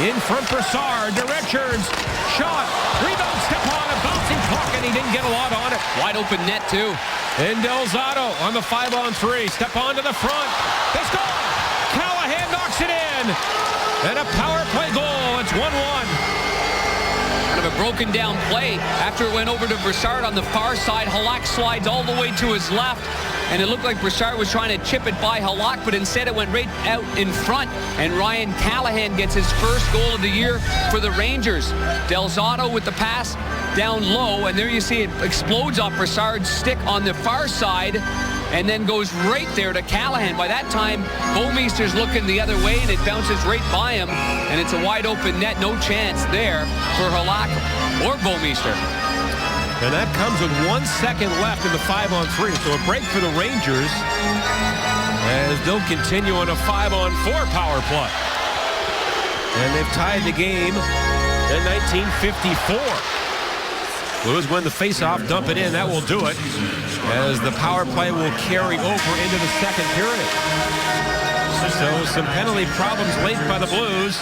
A: In front, Broussard to Richards. Shot. Rebound, Stepan, a bouncing puck, and he didn't get a lot on it.
B: Wide open net, too.
A: And Delzato on the 5-on-3. Step on to the front. They score! Callahan knocks it in. And a power play goal. It's 1-1.
B: Kind of a broken down play. After it went over to Broussard on the far side, Halak slides all the way to his left. And it looked like Broussard was trying to chip it by Halak, but instead it went right out in front. And Ryan Callahan gets his first goal of the year for the Rangers. Delzato with the pass down low, and there you see it explodes off Broussard's stick on the far side and then goes right there to Callahan. By that time, Bouwmeester's looking the other way, and it bounces right by him, and it's a wide open net. No chance there for Halak or Bouwmeester.
A: And that comes with 1 second left in the 5-on-3. So a break for the Rangers as they'll continue on a 5-on-4 power play. And they've tied the game in 1954. Blues win the face-off, dump it in. That will do it as the power play will carry over into the second period. So some penalty problems late by the Blues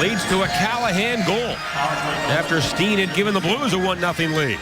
A: leads to a Callahan goal after Steen had given the Blues a 1-0 lead.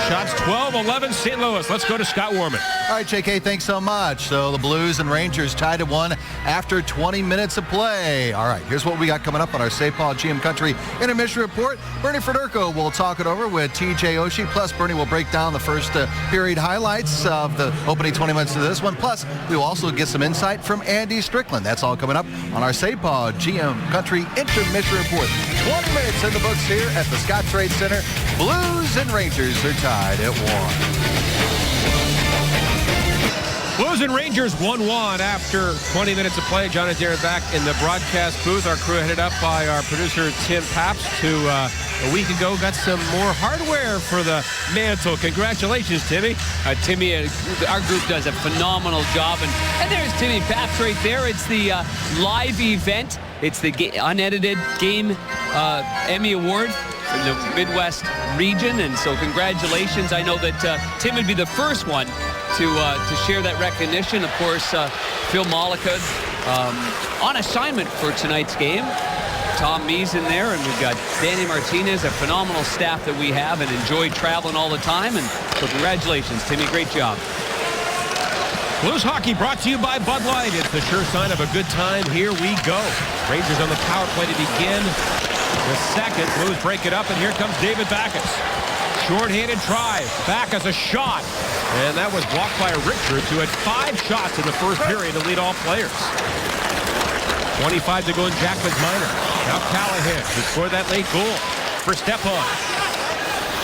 A: Shots 12-11 St. Louis. Let's go to Scott Warman.
E: All right, JK, thanks so much. So the Blues and Rangers tied at 1 after 20 minutes of play. All right, here's what we got coming up on our St. Paul GM Country Intermission Report. Bernie Federko will talk it over with TJ Oshie. Plus, Bernie will break down the first period highlights of the opening 20 minutes of this one. Plus, we will also get some insight from Andy Strickland. That's all coming up on our St. Paul GM Country Intermission Report. 20 minutes in the books here at the Scott Trade Center. Blues and Rangers are tied at 1.
A: Blues and Rangers 1-1 after 20 minutes of play. John and Darren back in the broadcast booth. Our crew headed up by our producer Tim Pabst, who a week ago got some more hardware for the mantle. Congratulations, Timmy.
B: Timmy, our group does a phenomenal job. And there's Timmy Pabst right there. It's the live event. It's the unedited game Emmy Award in the Midwest region. And so congratulations. I know that Tim would be the first one to share that recognition. Of course, Phil Malika on assignment for tonight's game. Tom Mees in there, and we've got Danny Martinez, a phenomenal staff that we have and enjoy traveling all the time. And so congratulations, Timmy. Great job.
A: Blues hockey brought to you by Bud Light. It's the sure sign of a good time. Here we go. Rangers on the power play to begin the second. Blues break it up, and here comes David Backes. Short-handed try. Backes a shot. And that was blocked by Richards, who had 5 shots in the first period to lead all players. 25 to go in Jackman's minor. Now Callahan to score that late goal for Stepan.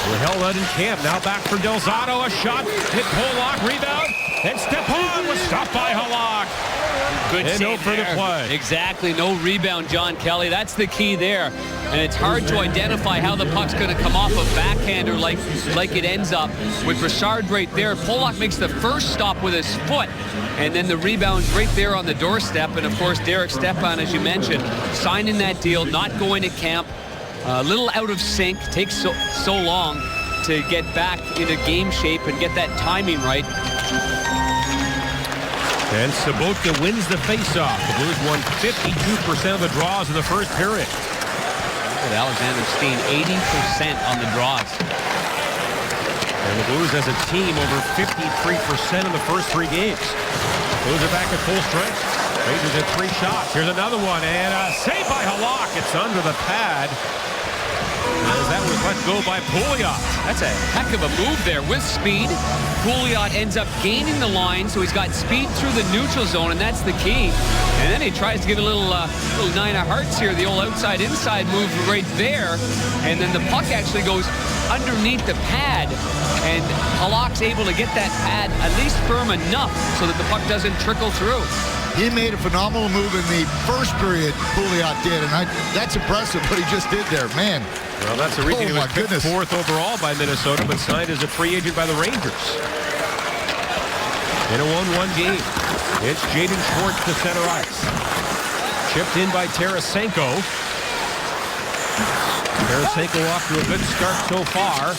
A: We're held out in camp. Now back for Delzato. A shot. Hit Pollock. Rebound. And Stepan was stopped by Halak.
B: Good
A: and no
B: save
A: further
B: there.
A: play.
B: Exactly. No rebound, John Kelly. That's the key there. And it's hard to identify how the puck's going to come off a backhander like it ends up with Broussard right there. Pollock makes the first stop with his foot, and then the rebound's right there on the doorstep. And, of course, Derek Stepan, as you mentioned, signing that deal, not going to camp, a little out of sync, takes so long to get back into game shape and get that timing right.
A: And Sobotka wins the faceoff. The Blues won 52% of the draws in the first period.
B: With Alexander Steen, 80% on the draws.
A: And the Blues as a team over 53% in the first 3 games. Blues are back at full strength. Rangers at 3 shots. Here's another one, and a save by Halak. It's under the pad. As that was let go by Pouliot.
B: That's a heck of a move there with speed. Pouliot ends up gaining the line, so he's got speed through the neutral zone, and that's the key. And then he tries to give a little 9 of hearts here, the old outside-inside move right there. And then the puck actually goes underneath the pad, and Halak's able to get that pad at least firm enough so that the puck doesn't trickle through.
C: He made a phenomenal move in the first period, Pouliot did, and that's impressive what he just did there, man.
A: Well, that's the reason he was picked
C: goodness.
A: 4th overall by Minnesota, but signed as a free agent by the Rangers. In a 1-1 game, it's Jaden Schwartz to center ice. Chipped in by Tarasenko. Tarasenko off to a good start so far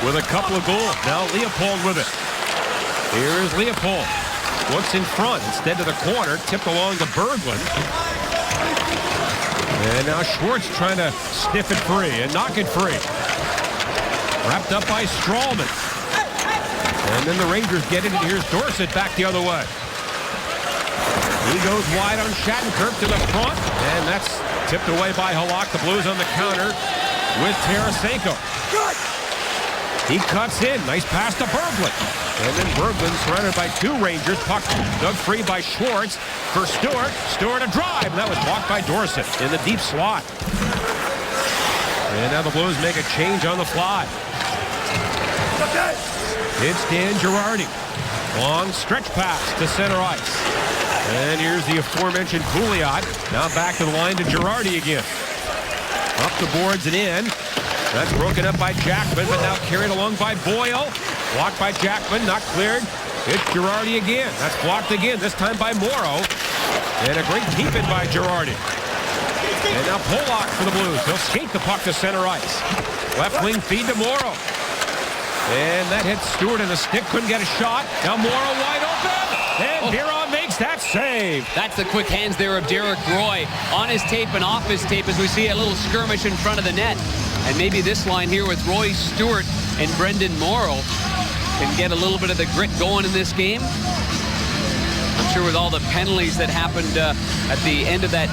A: with a couple of goals. Now Leopold with it. Here's Leopold. Looks in front instead of the corner. Tipped along to Berglund. And now Schwartz trying to sniff it free and knock it free. Wrapped up by Strawman. And then the Rangers get it, and here's Dorsett back the other way. He goes wide on Shattenkirk to the front, and that's tipped away by Halak. The Blues on the counter with Tarasenko. He cuts in. Nice pass to Berglund. And then Berglund surrounded by 2 Rangers. Puck dug free by Schwartz for Stewart. Stewart a drive. And that was blocked by Dorsett in the deep slot. And now the Blues make a change on the fly. It's Dan Girardi. Long stretch pass to center ice. And here's the aforementioned Pouliot. Now back to the line to Girardi again. Up the boards and in. That's broken up by Jackman, but now carried along by Boyle. Blocked by Jackman, not cleared. It's Girardi again. That's blocked again, this time by Morrow. And a great keep-in by Girardi. And now Pollock for the Blues. He'll skate the puck to center ice. Left wing feed to Morrow. And that hits Stewart in the stick. Couldn't get a shot. Now Morrow wide open. And Biron makes that save.
B: That's the quick hands there of Derek Roy. On his tape and off his tape as we see a little skirmish in front of the net. And maybe this line here with Roy Stewart and Brendan Morrow can get a little bit of the grit going in this game. I'm sure with all the penalties that happened at the end of that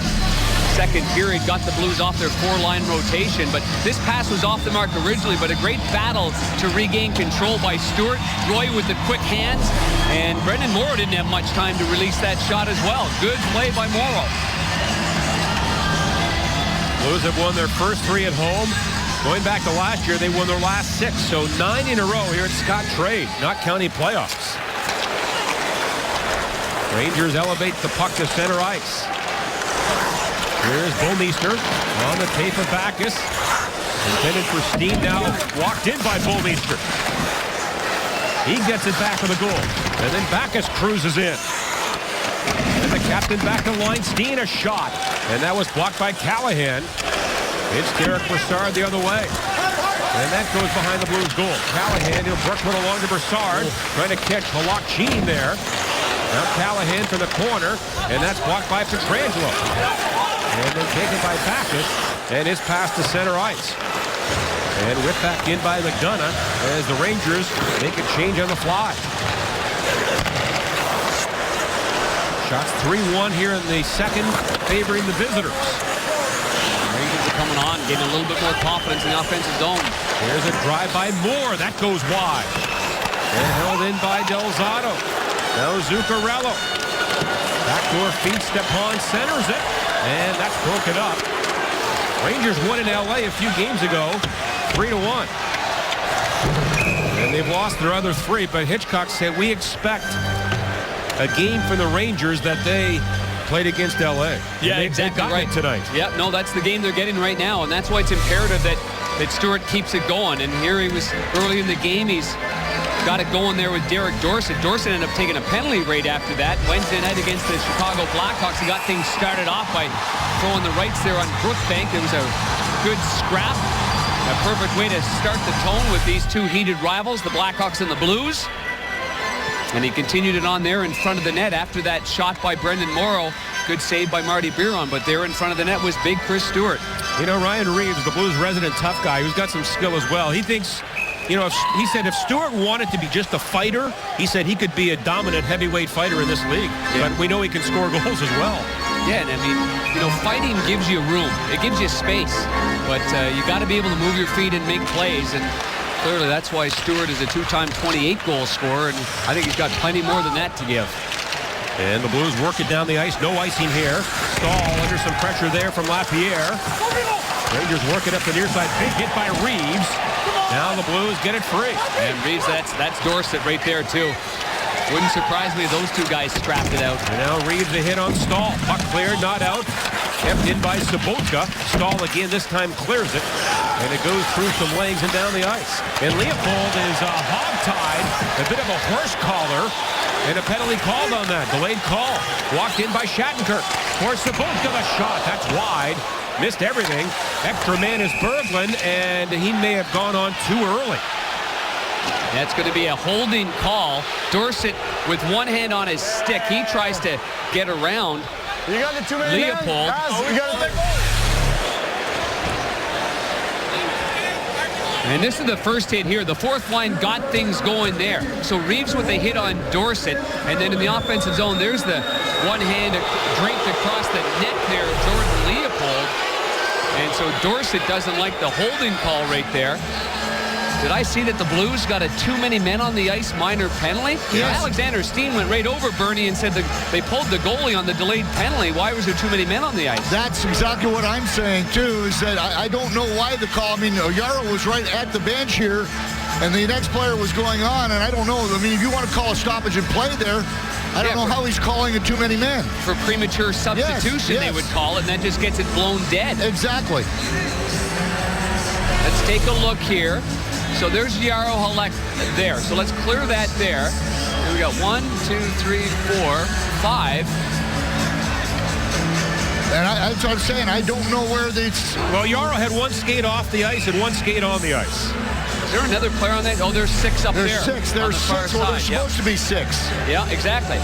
B: second period got the Blues off their 4-line rotation. But this pass was off the mark originally, but a great battle to regain control by Stewart. Roy with the quick hands, and Brendan Morrow didn't have much time to release that shot as well. Good play by Morrow.
A: Blues have won their first 3 at home. Going back to last year, they won their last 6, so 9 in a row here at Scott Trade, not county playoffs. Rangers elevate the puck to center ice. Here's Bouwmeester on the tape of Backus. Intended for Steen, now walked in by Bouwmeester. He gets it back to the goal, and then Backus cruises in. And the captain back to line, Steen a shot, and that was blocked by Callahan. It's Derek Brassard the other way. And that goes behind the Blues goal. Callahan, he'll Brookman along to Brassard. Trying to catch Halak Sheen there. Now Callahan from the corner. And that's blocked by Pietrangelo. And then taken by Backus. And his pass to center ice. And whipped back in by McDonough as the Rangers make a change on the fly. Shots 3-1 here in the second, favoring the visitors.
B: Coming on, getting a little bit more confidence in the offensive zone.
A: There's a drive by Moore. That goes wide. And held in by Delzato. Now Zuccarello. Backdoor feed, Stepan centers it. And that's broken up. Rangers won in L.A. a few games ago, 3-1. And they've lost their other 3, but Hitchcock said we expect a game for the Rangers that they played against L.A.
B: Yeah, exactly right.
A: Tonight.
B: Yeah, no, that's the game they're getting right now, and that's why it's imperative that Stewart keeps it going. And here he was early in the game. He's got it going there with Derek Dorsett. Dorsett ended up taking a penalty right after that. Wednesday night against the Chicago Blackhawks, he got things started off by throwing the rights there on Brookbank. It was a good scrap, a perfect way to start the tone with these 2 heated rivals, the Blackhawks and the Blues. And he continued it on there in front of the net after that shot by Brendan Morrow. Good save by Marty Biron, but there in front of the net was big Chris Stewart.
A: You know, Ryan Reeves, the Blues resident tough guy, who's got some skill as well. He thinks, you know, he said if Stewart wanted to be just a fighter, he said he could be a dominant heavyweight fighter in this league. Yeah. But we know he can score goals as well.
B: Yeah, and I mean, you know, fighting gives you room. It gives you space. But you got to be able to move your feet and make plays. And clearly, that's why Stewart is a 2-time 28-goal scorer, and I think he's got plenty more than that to give.
A: And the Blues work it down the ice. No icing here. Stahl under some pressure there from Lapierre. Rangers work it up the near side. Big hit by Reeves. Now the Blues get it free.
B: And Reeves, that's Dorsett right there, too. Wouldn't surprise me if those 2 guys scrapped it out.
A: And now Reeves a hit on Stahl. Puck cleared, not out. Kept in by Sobotka. Stahl again, this time clears it. And it goes through some legs and down the ice. And Leopold is hog-tied. A bit of a horse collar. And a penalty called on that. Delayed call. Walked in by Shattenkirk. For Sobotka, the shot. That's wide. Missed everything. Extra man is Berglund, and he may have gone on too early.
B: That's going to be a holding call. Dorsett with one hand on his stick. He tries to get around Leopold. And this is the first hit here. The fourth line got things going there. So Reeves with a hit on Dorsett, and then in the offensive zone, there's the one hand draped across the net there of Jordan Leopold. And so Dorsett doesn't like the holding call right there. Did I see that the Blues got a too many men on the ice minor penalty?
C: Yes.
B: Alexander Steen went right over Bernie and said that they pulled the goalie on the delayed penalty. Why was there too many men on the ice?
C: That's exactly what I'm saying, too, is that I don't know why the call. I mean, Yaro was right at the bench here, and the next player was going on, and I don't know. I mean, if you want to call a stoppage and play there, I don't know how he's calling it too many men.
B: For premature substitution,
C: Yes.
B: they would call it, and that just gets it blown dead.
C: Exactly.
B: Let's take a look here. So there's Jaro Halak there. So let's clear that there. And we got 1, 2, 3, 4, 5.
C: And that's what I'm saying. I don't know where this.
A: Well, Jaro had one skate off the ice and one skate on the ice.
B: Is there another player on that? Oh, there's 6 up
C: There's
B: there.
C: 6.
B: on
C: There's
B: the far
C: 6. Well, there's
B: side.
C: supposed to be 6.
B: Yeah, exactly.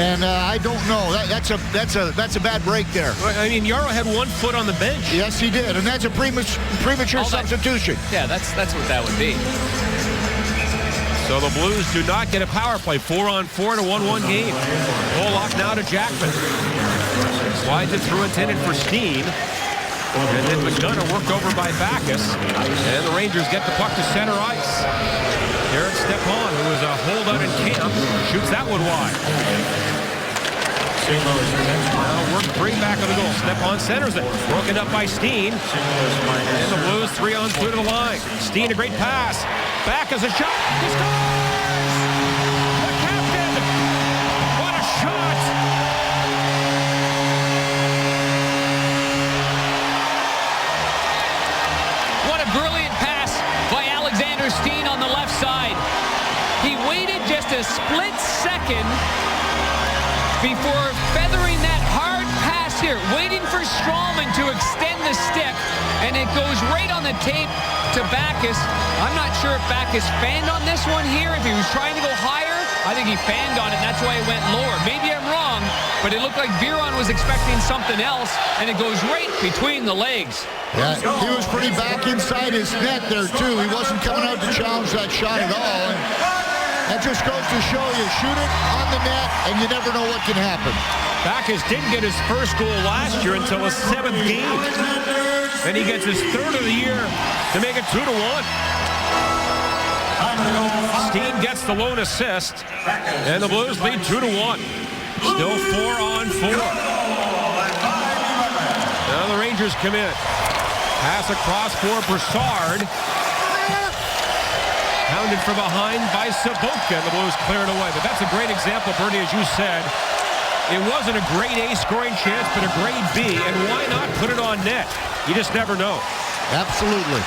C: And I don't know. That's a bad break there.
A: I mean, Jaro had 1 foot on the bench.
C: Yes, he did, and that's a premature
B: All that-
C: substitution.
B: Yeah, that's what that would be.
A: So the Blues do not get a power play. 4-on-4 to 1-1 game. Pollock now to Jackman. Slides it through, intended for Steen. And then McDonough worked over by Backus. And the Rangers get the puck to center ice. Derek Stepan, who was a holdout in camp, shoots that one wide. Now work free back of the goal. Stepan centers it. Broken up by Steen. And the Blues 3-on-2 to the line. Steen, a great pass. Back as a shot. He scores! The captain! What a shot!
B: What a brilliant pass by Alexander Steen on the left side. He waited just a split second before feathering that hard pass here, waiting for Stralman to extend the stick, and it goes right on the tape to Backus. I'm not sure if Backus fanned on this one here, if he was trying to go higher. I think he fanned on it, and that's why it went lower. Maybe I'm wrong, but it looked like Biron was expecting something else, and it goes right between the legs.
C: Yeah, he was pretty back inside his net there, too. He wasn't coming out to challenge that shot at all. And that just goes to show you, shoot it on the net, and you never know what can happen.
A: Backus didn't get his first goal last year until his 7th game. And he gets his 3rd of the year to make it 2-1. Steen gets the lone assist, and the Blues lead 2-1. Still 4-on-4. Now the Rangers come in. Pass across for Brassard. Hounded from behind by Sabotka, and the Blues clear it away. But that's a great example, Bernie, as you said. It wasn't a grade A scoring chance, but a grade B, and why not put it on net? You just never know.
C: Absolutely.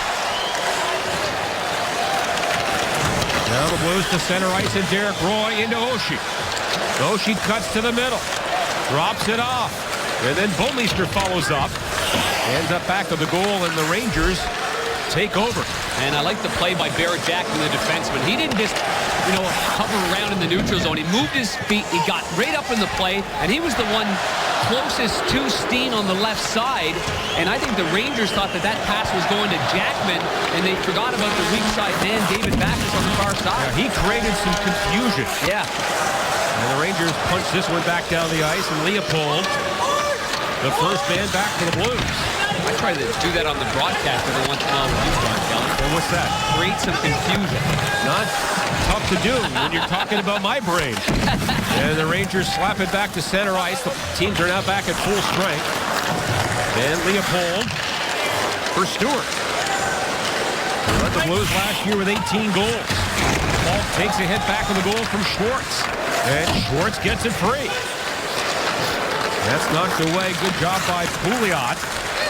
A: Now the Blues to center ice, and Derek Roy into Oshie. Oshie cuts to the middle, drops it off, and then Bomeister follows up. Ends up back of the goal, and the Rangers take over.
B: And I like the play by Barrett Jackman, the defenseman. He didn't just, hover around in the neutral zone. He moved his feet. He got right up in the play, and he was the one closest to Steen on the left side. And I think the Rangers thought that pass was going to Jackman, and they forgot about the weak side man, David Backus, on the far side.
A: Yeah, he created some confusion.
B: Yeah.
A: And the Rangers punch this one back down the ice, and Leopold, the first man back for the Blues.
B: I try to do that on the broadcast every once in a while with you, John Kelly.
A: And what's that?
B: Create some confusion.
A: Not tough to do when you're talking about my brain. And the Rangers slap it back to center ice. The teams are now back at full strength. And Leopold for Stewart. He led the Blues last year with 18 goals. Paul takes a hit back of the goal from Schwartz. And Schwartz gets it free. That's knocked away. Good job by Pouliot.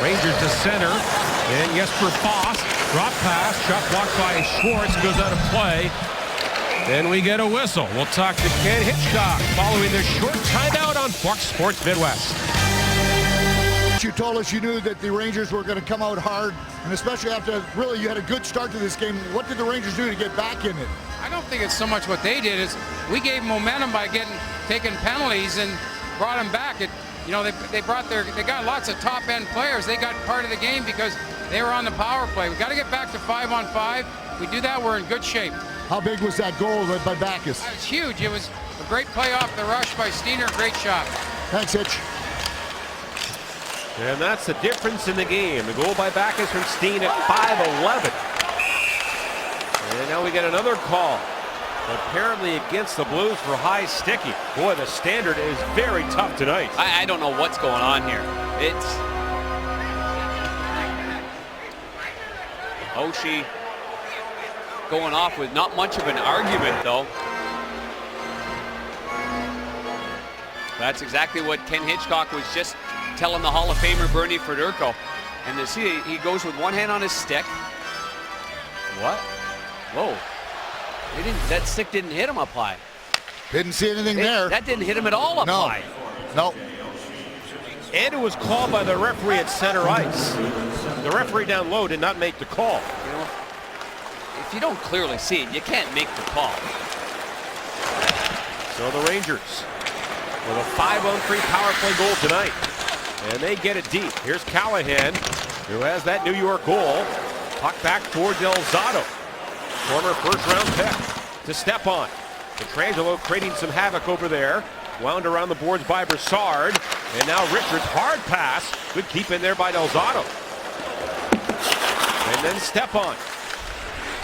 A: Rangers to center. And Jesper Foss. Drop pass. Shot blocked by Schwartz. Goes out of play. Then we get a whistle. We'll talk to Ken Hitchcock following this short timeout on Fox Sports Midwest.
C: You told us you knew that the Rangers were going to come out hard, and especially after really you had a good start to this game. What did the Rangers do to get back in it?
F: I don't think it's so much what they did. Is we gave momentum by taking penalties and brought them back. They got lots of top end players. They got part of the game because They were on the power play. We got to get back to 5-on-5. We do that, we're in good shape.
C: How big was that goal by Backus?
F: It was huge. It was a great play off the rush by Steiner. Great shot.
C: Thanks, Hitch.
A: And that's the difference in the game. The goal by Backus from Steen at 5:11. And now we get another call. Apparently against the Blues for high sticky. Boy, the standard is very tough tonight.
B: I don't know what's going on here. It's Oshie going off with not much of an argument, though. That's exactly what Ken Hitchcock was just telling the Hall of Famer Bernie Federko. And to see, he goes with one hand on his stick. What? Whoa. That stick didn't hit him up high.
C: Didn't see anything there.
B: That didn't hit him at all up high.
C: No.
A: And it was called by the referee at center ice. The referee down low did not make the call.
B: You know, if you don't clearly see it, you can't make the call.
A: So the Rangers with a 5-on-3 power play goal tonight. And they get it deep. Here's Callahan, who has that New York goal. Puck back towards Elzado. Former first-round pick to Stepan. Pietrangelo creating some havoc over there. Wound around the boards by Brassard. And now Richards, hard pass. Good keep in there by Elzado. And then Stepan.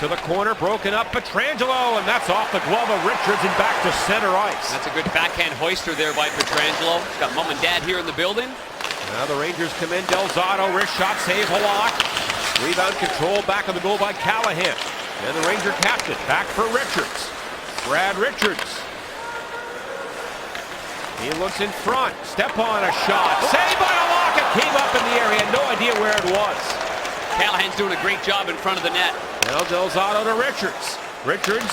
A: To the corner, broken up, Pietrangelo, and that's off the glove of Richards and back to center ice.
B: That's a good backhand hoister there by Pietrangelo. He's got mom and dad here in the building.
A: Now the Rangers come in, Delzato, wrist shot, save Halak. Rebound control back on the goal by Callahan. And the Ranger captain, back for Richards. Brad Richards. He looks in front, step on a shot. Saved by Halak, it came up in the air, he had no idea where it was.
B: Callahan's doing a great job in front of the net.
A: Now Delzato to Richards. Richards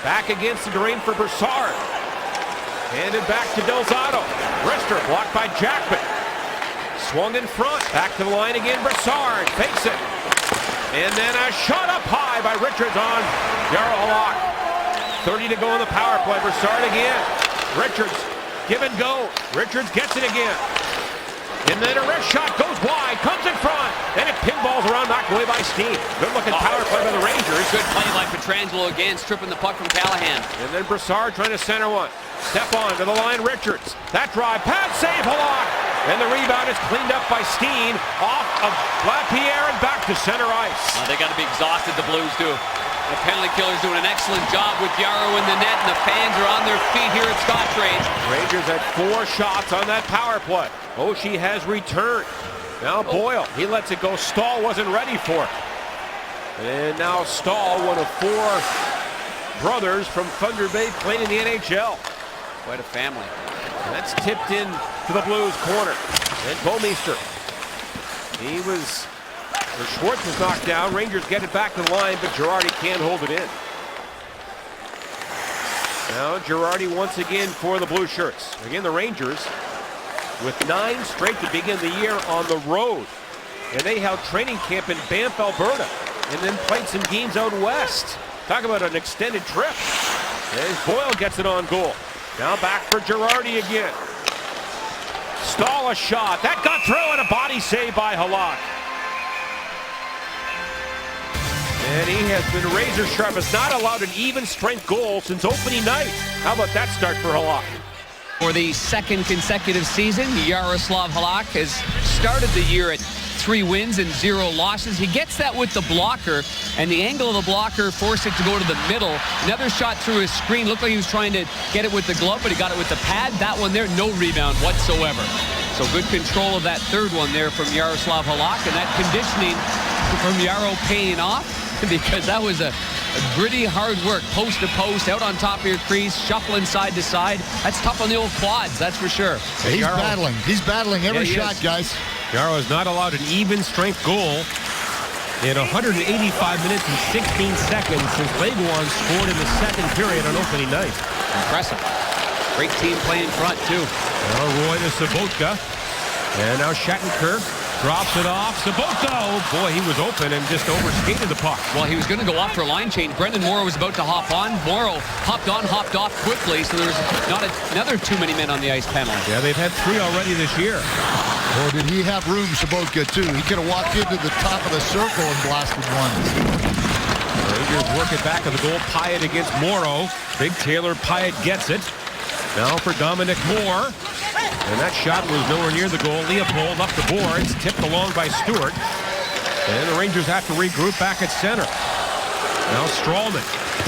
A: back against the drain for Brassard. Handed back to Delzato. Wrister blocked by Jackman. Swung in front. Back to the line again. Brassard fakes it. And then a shot up high by Richards on Jarro Halak. 30 to go in the power play. Brassard again. Richards give and go. Richards gets it again. And then a wrist shot goes wide, comes in front, and it pinballs around, knocked away by Steen. Good looking power play by the Rangers.
B: Good play by Pietrangelo again, stripping the puck from Callahan.
A: And then Brassard trying to center one. Step on to the line, Richards. That drive, pad save, Halak. And the rebound is cleaned up by Steen, off of Lapierre and back to center ice.
B: They got to be exhausted, the Blues do. The penalty killer's doing an excellent job with Jarro in the net, and the fans are on their feet here at Scottrade.
A: Rangers had 4 shots on that power play. Oshie has returned. Now Boyle, he lets it go. Stahl wasn't ready for it. And now Stahl, one of 4 brothers from Thunder Bay, playing in the NHL.
B: Quite a family.
A: And that's tipped in to the Blues corner. And Bouwmeester. Schwartz was knocked down. Rangers get it back to the line, but Girardi can't hold it in. Now Girardi once again for the Blue Shirts. Again, the Rangers with 9 straight to begin the year on the road. And they held training camp in Banff, Alberta, and then played some games out west. Talk about an extended trip. As Boyle gets it on goal. Now back for Girardi again. Stahl a shot. That got through and a body save by Halak. And he has been razor sharp. Has not allowed an even strength goal since opening night. How about that start for Halak?
B: For the second consecutive season, Yaroslav Halak has started the year at 3 wins and 0 losses. He gets that with the blocker, and the angle of the blocker forced it to go to the middle. Another shot through his screen. Looked like he was trying to get it with the glove, but he got it with the pad. That one there, no rebound whatsoever. So good control of that third one there from Yaroslav Halak, and that conditioning from Yarrow paying off, because that was a gritty, hard work, post to post, out on top of your crease, shuffling side to side. That's tough on the old quads, that's for sure.
C: He's battling. He's battling every shot, guys.
A: Yarrow has not allowed an even strength goal in 185 minutes and 16 seconds since Leguan scored in the second period on opening night.
B: Impressive. Great team play in front, too.
A: Now Roy to Sobotka. And now Shattenkirk drops it off. Sobotka, oh boy, he was open and just overskated the puck.
B: Well, he was going to go off for a line change. Brendan Morrow was about to hop on. Morrow hopped on, hopped off quickly, so there's not another too many men on the ice penalty.
A: Yeah, they've had 3 already this year.
C: Or did he have room, Sobotka, too? He could have walked into the top of the circle and blasted one.
A: Rangers work it back of the goal. Pyatt against Morrow. Big Taylor Pyatt gets it. Now for Dominic Moore. And that shot was nowhere near the goal. Leopold up the boards. Tipped along by Stewart. And the Rangers have to regroup back at center. Now Strawman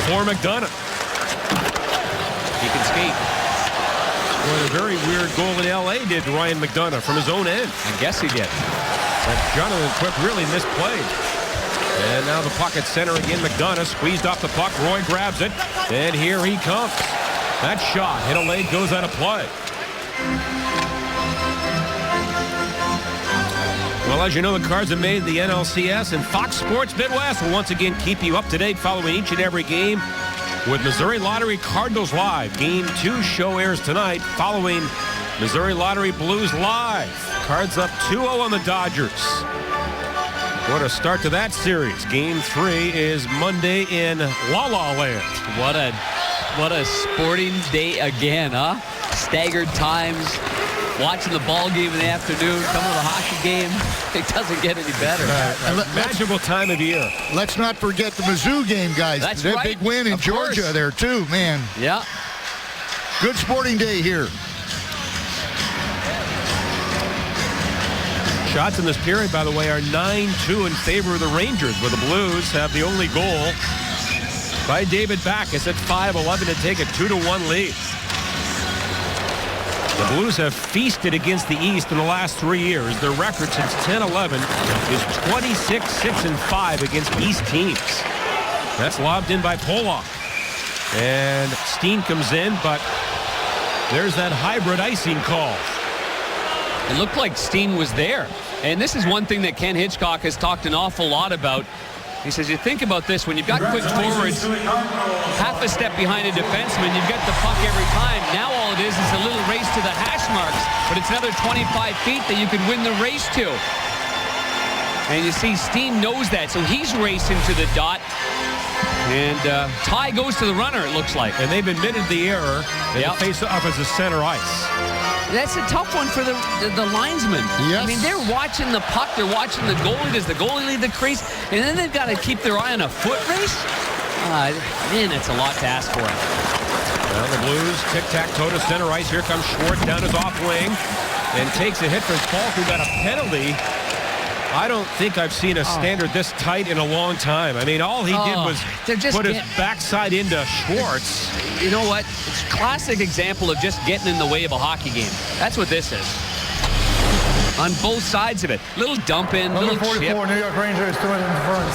A: for McDonough.
B: He can skate.
A: Well, a very weird goal in L.A. did Ryan McDonough from his own end.
B: I guess he did.
A: But Jonathan Quick really misplayed. And now the puck at center again. McDonough squeezed off the puck. Roy grabs it. And here he comes. That shot hit a leg, goes out of play. Well, as you know, the Cards have made the NLCS, and Fox Sports Midwest will once again keep you up to date following each and every game with Missouri Lottery Cardinals Live. Game 2 show airs tonight following Missouri Lottery Blues Live. Cards up 2-0 on the Dodgers. What a start to that series. Game 3 is Monday in La La Land.
B: What a sporting day again, huh? Staggered times. Watching the ball game in the afternoon, coming to the hockey game. It doesn't get any better.
A: Magical time of year.
C: Let's not forget the Mizzou game, guys.
B: That's
C: That
B: right.
C: big win in
B: Of
C: Georgia
B: course.
C: there, too, man.
B: Yeah.
C: Good sporting day here.
A: Shots in this period, by the way, are 9-2 in favor of the Rangers, where the Blues have the only goal by David Backes at 5:11 to take a 2-1 lead. The Blues have feasted against the East in the last 3 years. Their record since 10-11 is 26-6-5 against East teams. That's lobbed in by Pollock. And Steen comes in, but there's that hybrid icing call.
B: It looked like Steen was there. And this is one thing that Ken Hitchcock has talked an awful lot about. He says, you think about this, when you've got quick forwards, half a step behind a defenseman, you've got the puck every time. Now all it is a little race to the hash marks, but it's another 25 feet that you could win the race to. And you see Steen knows that, so he's racing to the dot. And Ty goes to the runner, it looks like.
A: And they've admitted the error and the face-off as a center ice.
B: That's a tough one for the linesmen.
C: Yes.
B: I mean, they're watching the puck. They're watching the goalie. Does the goalie leave the crease? And then they've got to keep their eye on a foot race? Man, that's a lot to ask for.
A: Well, the Blues tic-tac-toe to center ice. Here comes Schwartz down his off wing and takes a hit for Falk, who got a penalty. I don't think I've seen a standard this tight in a long time. I mean, all he did was put his backside into Schwartz.
B: You know what? It's a classic example of just getting in the way of a hockey game. That's what this is. On both sides of it. Little dump in,
D: Number
B: little
D: 44,
B: chip.
D: New York Rangers, 2 in front.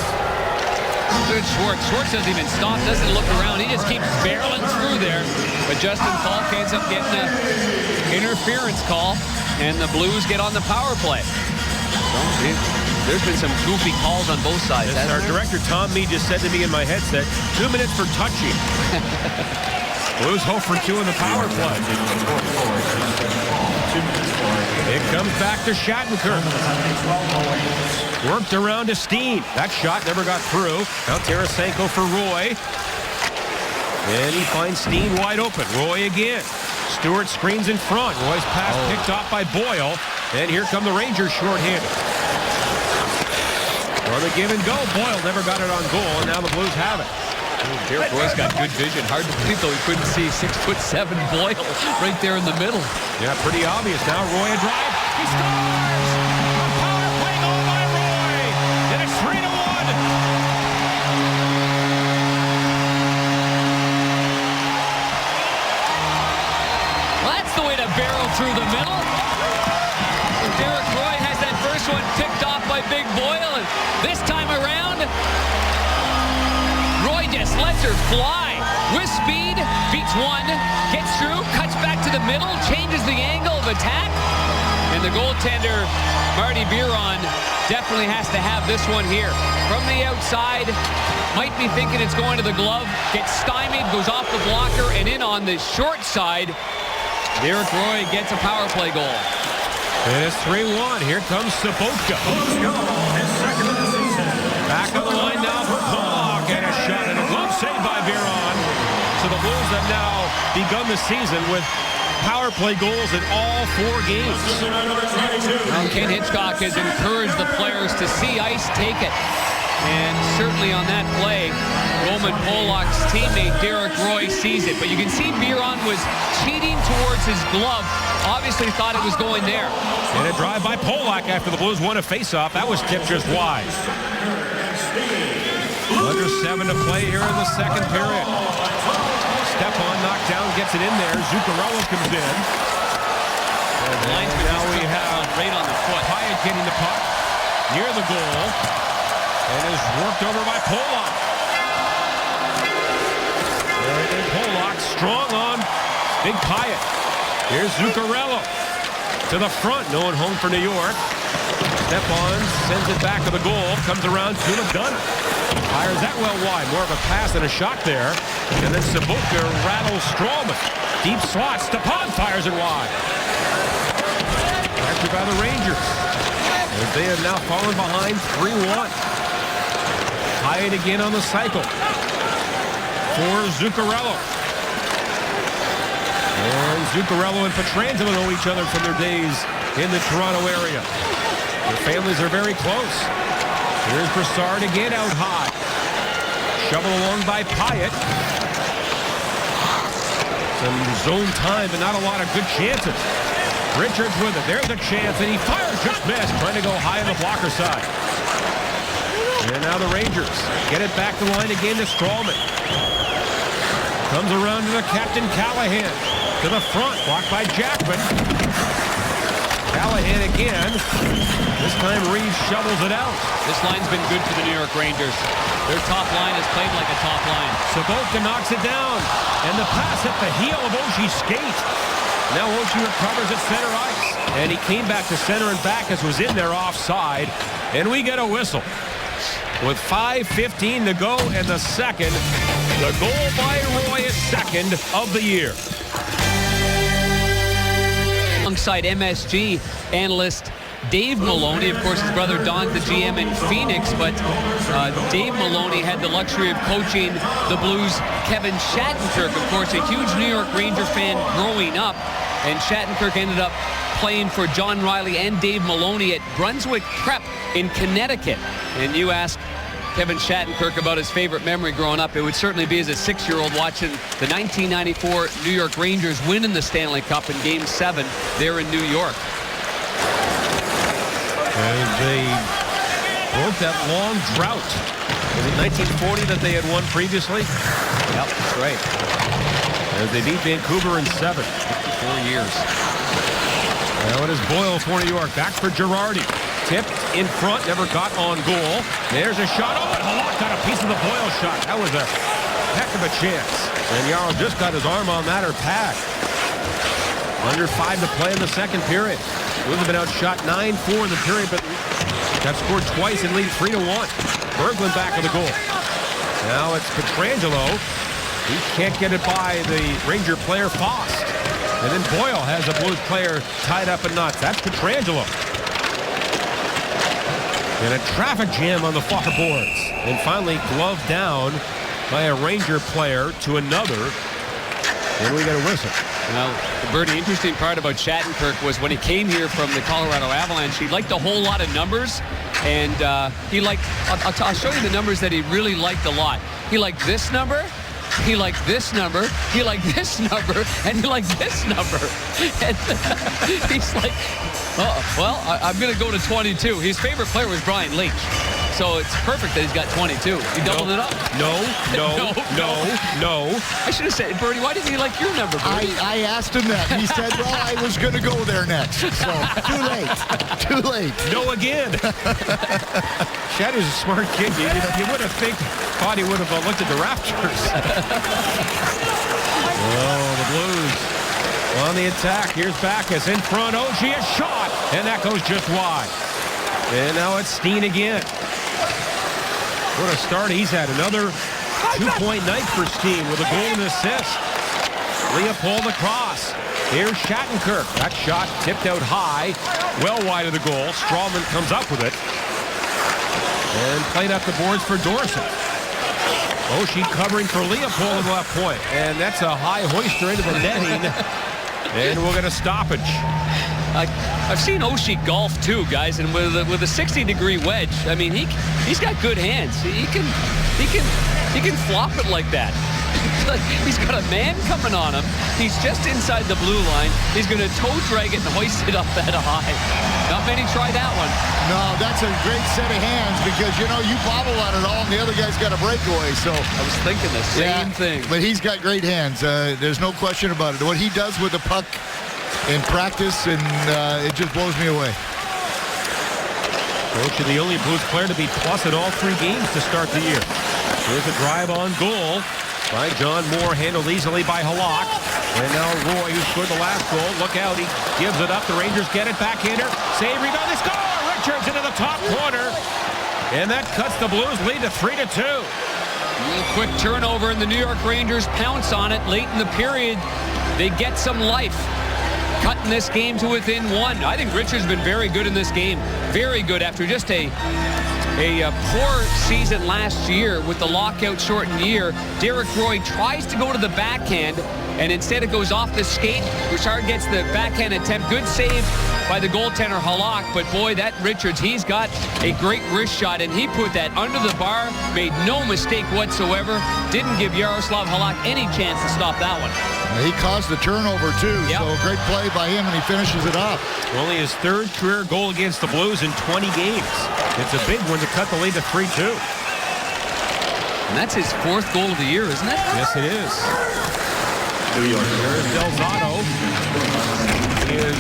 B: Good Schwartz. Schwartz doesn't even stop, doesn't look around. He just keeps barreling through there. But Justin Falk ends up getting an interference call, and the Blues get on the power play. There's been some goofy calls on both sides.
A: Yes, our director, Tom Mead, just said to me in my headset, 2 minutes for touching. Blues hope for 2 in the power play. It comes back to Shattenkirk. Worked around to Steen. That shot never got through. Now Tarasenko for Roy. And he finds Steen wide open. Roy again. Stewart screens in front. Roy's pass picked off by Boyle. And here come the Rangers shorthanded. On the give and go. Boyle never got it on goal, and now the Blues have it.
B: Derek Roy's got good vision. Hard to believe, though, he couldn't see 6'7" Boyle right there in the middle.
A: Yeah, pretty obvious. Now Roy a drive. He scores! A power play goal by Roy! And it's 3-1.
B: Well, that's the way to barrel through the middle. Derek Roy has that first one picked off by Big Boyle, and this time around, Roy just lets her fly. With speed, beats one, gets through, cuts back to the middle, changes the angle of attack, and the goaltender, Marty Biron, definitely has to have this one here. From the outside, might be thinking it's going to the glove, gets stymied, goes off the blocker, and in on the short side, Derek Roy gets a power play goal.
A: And it's 3-1. Here comes Sobotka. Back on the line now for Pollock, and a shot and a glove saved by Biron. So the Blues have now begun the season with power play goals in all 4 games.
B: Well, Ken Hitchcock has encouraged the players to see ice, take it. And certainly on that play, Roman Polak's teammate Derek Roy sees it. But you can see Biron was cheating towards his glove. Obviously thought it was going there.
A: And a drive by Polak after the Blues won a faceoff. That was tipped just wide. Under 7 to play here in the second period. Stepan knocked down, gets it in there. Zuccarello comes in. And now we have
B: right on the foot.
A: Hyatt getting the puck near the goal. And is worked over by Polak. And Polak strong on Big Pyatt. Here's Zuccarello to the front. No one home for New York. Stepan sends it back to the goal. Comes around to McDonough. Fires that well wide. More of a pass than a shot there. And then Sabuka rattles Strowman. Deep slot. Stepan fires it wide. Captured by the Rangers. As they have now fallen behind 3-1. Hyatt again on the cycle for Zuccarello. And Zuccarello and Pietrangelo know each other from their days in the Toronto area. Their families are very close. Here's Brassard again out high. Shoveled along by Pyatt. Some zone time, but not a lot of good chances. Richards with it. There's a chance, and he fires, just missed. Trying to go high on the blocker side. And now the Rangers get it back the line again to Strowman. Comes around to the captain, Callahan. To the front, blocked by Jackman. Callahan again. This time Reeves shovels it out.
B: This line's been good for the New York Rangers. Their top line has played like a top line.
A: Sabotka knocks it down. And the pass hit the heel of Oshie's skate. Now Oshie recovers at center ice. And he came back to center and back as was in there offside. And we get a whistle. With 5:15 to go in the second, the goal by Roy is second of the year.
B: Alongside MSG analyst Dave Maloney, of course his brother Don's the GM in Phoenix, but Dave Maloney had the luxury of coaching the Blues' Kevin Shattenkirk, of course a huge New York Ranger fan growing up, and Shattenkirk ended up playing for John Riley and Dave Maloney at Brunswick Prep in Connecticut. And you ask Kevin Shattenkirk about his favorite memory growing up, it would certainly be as a 6-year-old watching the 1994 New York Rangers winning the Stanley Cup in Game 7 there in New York.
A: And they broke that long drought. Was it 1940 that they had won previously?
B: Yep, that's right.
A: As they beat Vancouver in 7.
B: 4 years.
A: Now it is Boyle for New York. Back for Girardi. Tipped in front, never got on goal. There's a shot. Oh, and Halak got a piece of the Boyle shot. That was a heck of a chance. And Jarl just got his arm on that or pad. Under 5 to play in the second period. Blues have been outshot 9-4 in the period, but got scored twice and lead 3-1. Berglund back of the goal. Now it's Pietrangelo. He can't get it by the Ranger player Fost. And then Boyle has a Blues player tied up in knots. That's Pietrangelo. And a traffic jam on the far boards. And finally gloved down by a Ranger player to another. And we get a whistle.
B: Well, the Bernie, interesting part about Shattenkirk was when he came here from the Colorado Avalanche, he liked a whole lot of numbers. And he liked, I'll show you the numbers that he really liked a lot. He liked this number. He liked this number, he liked this number, and he liked this number. And he's like, oh, well, I'm going to go to 22. His favorite player was Brian Leetch. So it's perfect that he's got 22. He doubled it up.
A: No.
B: I should have said, Bernie, why didn't he like your number, Bernie?
C: I asked him that. He said, well, I was going to go there next. So, too late.
A: No again. Shadow's a smart kid. You would have thought he would have looked at the Raptors. Oh, the Blues on the attack. Here's Backes in front. Oshie, a shot. And that goes just wide. And now it's Steen again. What a start he's had. Another 2-point night for Steen with a goal and assist. Leopold across. Here's Shattenkirk. That shot tipped out high, well wide of the goal. Strawman comes up with it. And played up the boards for Dorsey. Oshie covering for Leopold in the left point. And that's a high hoister into the netting And we'll get a stoppage.
B: I've seen Oshie golf too, guys, and with a 60-degree wedge, I mean, he's got good hands. He can flop it like that. He's got a man coming on him. He's just inside the blue line. He's going to toe drag it and hoist it up that high. Not many try that one.
C: No, that's a great set of hands because, you know, you bobble on it all and the other guy's got a breakaway. So
B: I was thinking the same thing.
C: But he's got great hands. There's no question about it. What he does with the puck in practice, and it just blows me away.
A: Oshie, the only Blues player to be plus in all 3 games to start the year. Here's a drive on goal by John Moore, handled easily by Halak. And now Roy, who scored the last goal. Look out, he gives it up. The Rangers get it. Backhander. Save, rebound, they score! Richards into the top corner. And that cuts the Blues lead to 3-2.
B: Quick turnover, and the New York Rangers pounce on it late in the period. They get some life, cutting this game to within 1. I think Richards has been very good in this game. Very good after just a poor season last year with the lockout shortened year. Derek Roy tries to go to the backhand, and instead it goes off the skate. Richard gets the backhand attempt. Good save by the goaltender Halak, but boy, that Richards, he's got a great wrist shot, and he put that under the bar, made no mistake whatsoever, didn't give Yaroslav Halak any chance to stop that one.
C: He caused the turnover, too,
B: Yep.
C: So great play by him, and he finishes it off.
A: Only his 3rd career goal against the Blues in 20 games. It's a big one to cut the lead to 3-2.
B: And that's his 4th goal of the year, isn't it?
A: Yes, it is. There's Del Zotto. He is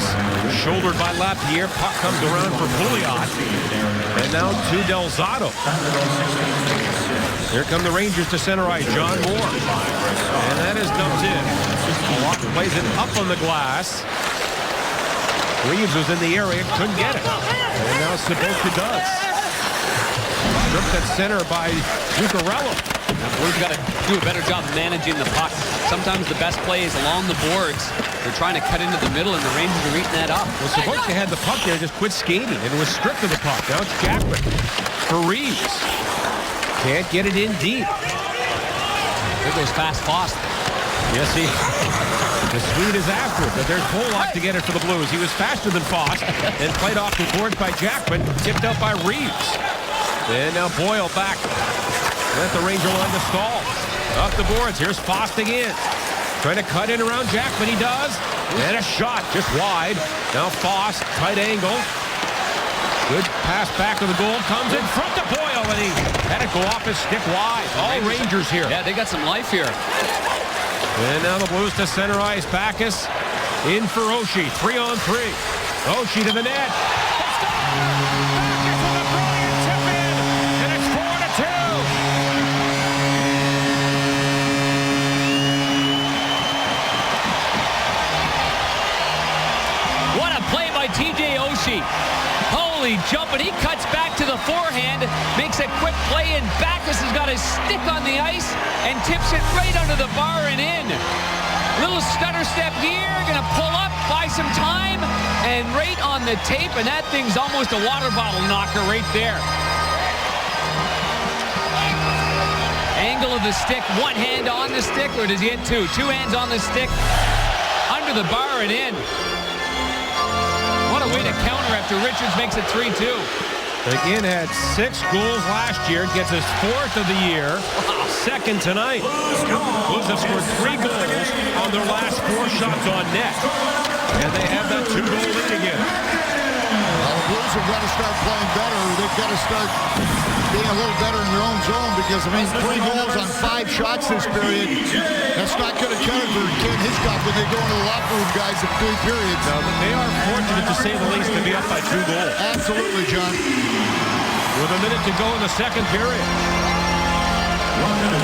A: shouldered by Lapierre. Puck comes around for Pouliot. And now to Del Zotto. Here come the Rangers to center ice. John Moore. And that is dumped in. Milwaukee plays it up on the glass. Reeves was in the area, couldn't get it. And now Saboka does. Stripped at center by Zuccarello.
B: Blues got to do a better job of managing the puck. Sometimes the best play is along the boards. They're trying to cut into the middle, and the Rangers are eating that up.
A: Well, Saboka had the puck there, just quit skating, and was stripped of the puck. Now it's Jackman for Reeves. Can't get it in deep.
B: There goes fast Foster.
A: Yes, the Swede is after it, but there's Pollock to get it for the Blues. He was faster than Foss and played off the boards by Jackman, tipped out by Reeves. And now Boyle back. Let the Ranger line to stall. Up the boards. Here's Foss again. Trying to cut in around Jackman. He does. And a shot just wide. Now Foss, tight angle. Good pass back to the goal. Comes in front to Boyle, and he had it go off his stick wide. All Rangers here.
B: Yeah, they got some life here.
A: And now the Blues to center ice. Backus in for Oshie. 3-on-3. Oshie to the net. Backus with a brilliant tip in. And it's 4-2.
B: What a play by TJ Oshie. Holy jumping. He cuts back to the forehand, makes a quick play, and Backus has got his stick on the ice and tips it right under the bar and in. Little stutter step here, gonna pull up, buy some time, and right on the tape, and that thing's almost a water bottle knocker right there. Angle of the stick, one hand on the stick, or does he hit two? Two hands on the stick, under the bar and in. What a way to counter after Richards makes it 3-2.
A: Again, had 6 goals last year. Gets his 4th of the year. Second tonight. Blues have scored 3 goals on their last 4 shots on net. And they have that 2-goal lead again.
C: Well, the Blues have got to start playing better. They've got to start being a little better in their own zone because, I mean, 3 goals on 5 shots this period, that's not going to cut it for Ken Hitchcock when they go into the locker room, guys, in 3 periods.
A: Now, they are fortunate, to say the least, to be up by 2 goals.
C: Absolutely, John.
A: With a minute to go in the second period.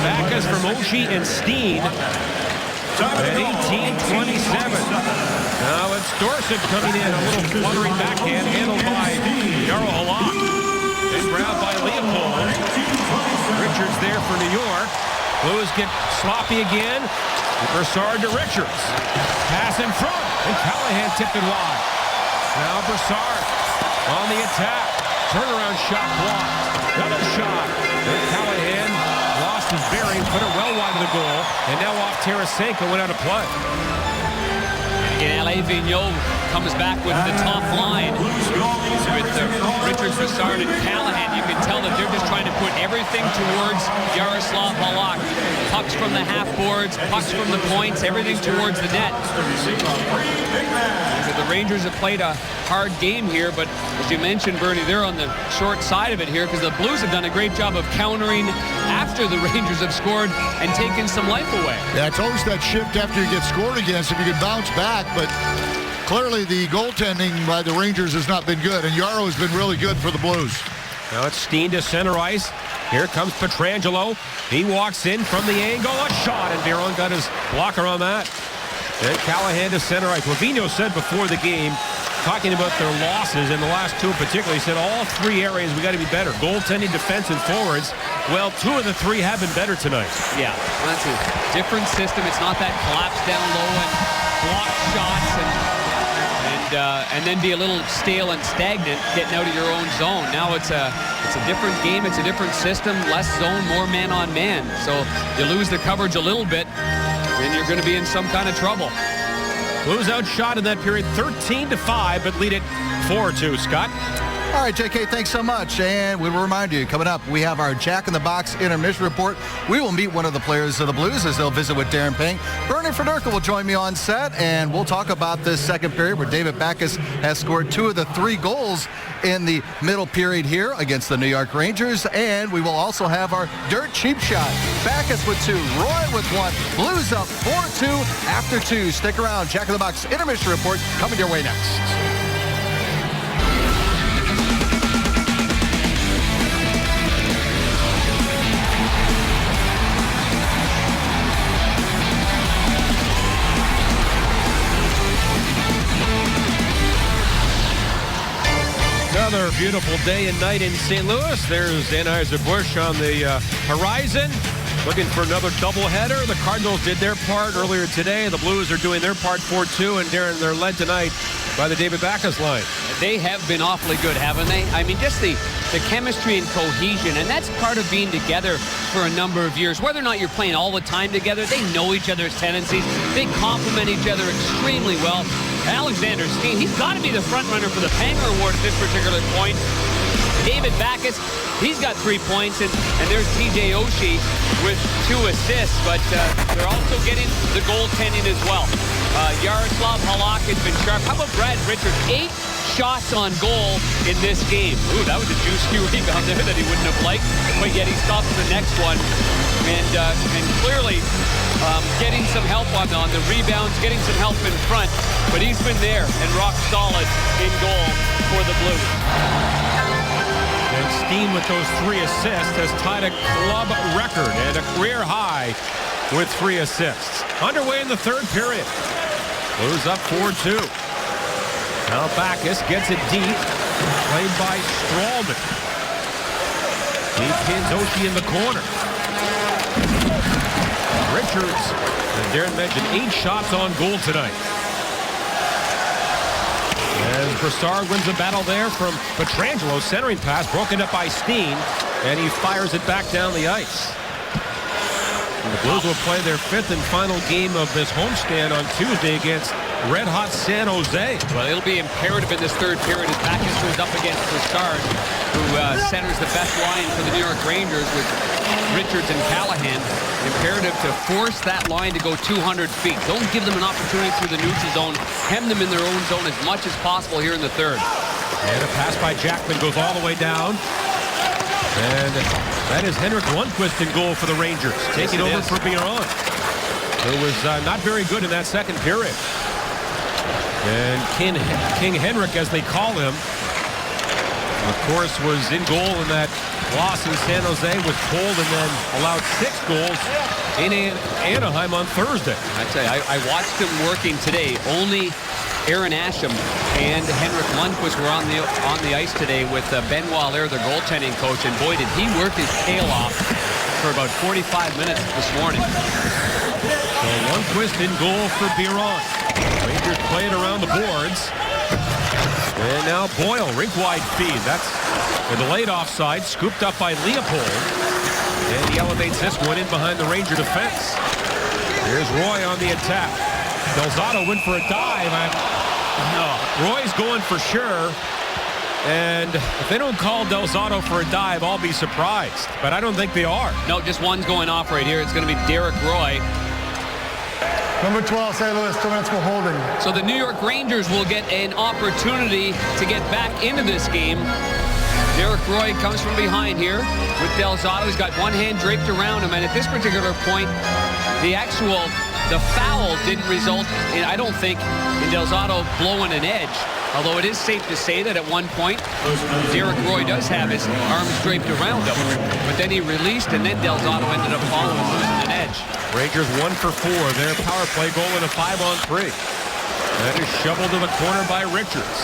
A: Backus from Oshie and Steen at 18-27. Now it's Dorsett coming in, a little fluttering backhand handled by Jaro Halak. Then grabbed by Leopold. Richards there for New York. Blues get sloppy again. Brassard to Richards. Pass in front, and Callahan tipped it wide. Now Brassard on the attack. Turnaround shot blocked. Another shot. Then Callahan lost his bearing, put it well wide of the goal, and now off Tarasenko, went out of play.
B: And Alain Vigneault comes back with the top line with Richard Brassard and Callahan. You can tell that they're just trying to put everything towards Yaroslav Halak. Pucks from the half boards, pucks from the points, everything towards the net. The Rangers have played a hard game here, but as you mentioned, Bernie, they're on the short side of it here because the Blues have done a great job of countering after the Rangers have scored and taken some life away.
C: Yeah, it's always that shift after you get scored against if you can bounce back, but clearly the goaltending by the Rangers has not been good, and Yaro has been really good for the Blues.
A: Now it's Steen to center ice. Here comes Pietrangelo. He walks in from the angle. A shot, and Biron got his blocker on that. And Callahan to center ice. Well, Vigneault said before the game, talking about their losses, and the last two in particular, he said all three areas we got to be better. Goaltending, defense, and forwards. Well, two of the three have been better tonight.
B: Yeah, that's a different system. It's not that collapse down low and block shots and then be a little stale and stagnant getting out of your own zone. Now it's a different game. It's a different system. Less zone, more man on man. So you lose the coverage a little bit, and you're going to be in some kind of trouble.
A: Blues outshot in that period 13-5, but lead it 4-2. Scott?
E: All right, JK, thanks so much. And we will remind you, coming up, we have our Jack in the Box intermission report. We will meet one of the players of the Blues as they'll visit with Darren Payne. Bernie Federka will join me on set, and we'll talk about this second period where David Backes has scored 2 of the 3 goals in the middle period here against the New York Rangers. And we will also have our dirt cheap shot. Backes with 2, Roy with 1. Blues up 4-2 after 2. Stick around. Jack in the Box intermission report coming your way next.
A: Another beautiful day and night in St. Louis. There's Anheuser-Busch on the horizon, looking for another doubleheader. The Cardinals did their part earlier today. The Blues are doing their part 4-2, and Darren, they're led tonight by the David Backes line.
B: They have been awfully good, haven't they? I mean, just the chemistry and cohesion, and that's part of being together for a number of years. Whether or not you're playing all the time together, they know each other's tendencies. They complement each other extremely well. Alexander Steen, he's got to be the front runner for the Panger Award at this particular point. David Backes, he's got 3 points, and there's TJ Oshie with 2 assists, but they're also getting the goaltending as well. Yaroslav Halak has been sharp. How about Brad Richards? 8 shots on goal in this game. Ooh, that was a juicy rebound there that he wouldn't have liked, but yet he stops the next one. And clearly getting some help on the rebounds, getting some help in front, but he's been there and rock solid in goal for the Blues.
A: And Steen with those 3 assists has tied a club record and a career high with 3 assists. Underway in the third period. Blues up 4-2. Now Backes gets it deep, played by Strawman. He pins Oshie in the corner. Richards, as Darren mentioned, 8 shots on goal tonight. And Brassard wins the battle there from Pietrangelo, centering pass, broken up by Steen, and he fires it back down the ice. And the Blues will play their 5th and final game of this homestand on Tuesday against red-hot San Jose.
B: Well, it'll be imperative in this third period as Backes goes up against Brassard, who centers the best line for the New York Rangers with Richards and Callahan. Imperative to force that line to go 200 feet. Don't give them an opportunity through the neutral zone. Hem them in their own zone as much as possible here in the third.
A: And a pass by Jackman goes all the way down. And that is Henrik Lundqvist in goal for the Rangers, taking over for Biron, who was not very good in that second period. And King Henrik, as they call him, of course, was in goal in that loss in San Jose, was pulled and then allowed 6 goals in Anaheim on Thursday.
B: I tell you, I watched him working today. Only Aaron Asham and Henrik Lundqvist were on the ice today with Benoit Allaire, their goaltending coach, and boy, did he work his tail off for about 45 minutes this morning.
A: So Lundqvist in goal for Biron. Rangers play it around the boards. And now Boyle, rink-wide feed. That's a delayed offside, scooped up by Leopold. And he elevates this one in behind the Ranger defense. Here's Roy on the attack. Del Zotto went for a dive. Roy's going for sure. And if they don't call Del Zotto for a dive, I'll be surprised. But I don't think they are.
B: No, just one's going off right here. It's going to be Derek Roy.
D: Number 12, St. Louis, 2 minutes for holding.
B: So the New York Rangers will get an opportunity to get back into this game. Derek Roy comes from behind here with Del Zotto. He's got one hand draped around him. And at this particular point, the foul didn't result in, I don't think, in Del Zotto blowing an edge. Although it is safe to say that at one point, Derek Roy does have his arms draped around him. But then he released, and then Del Zotto ended up falling and losing an edge.
A: Rangers 1 for 4. Their power play goal in a 5-on-3. That is shoveled to the corner by Richards.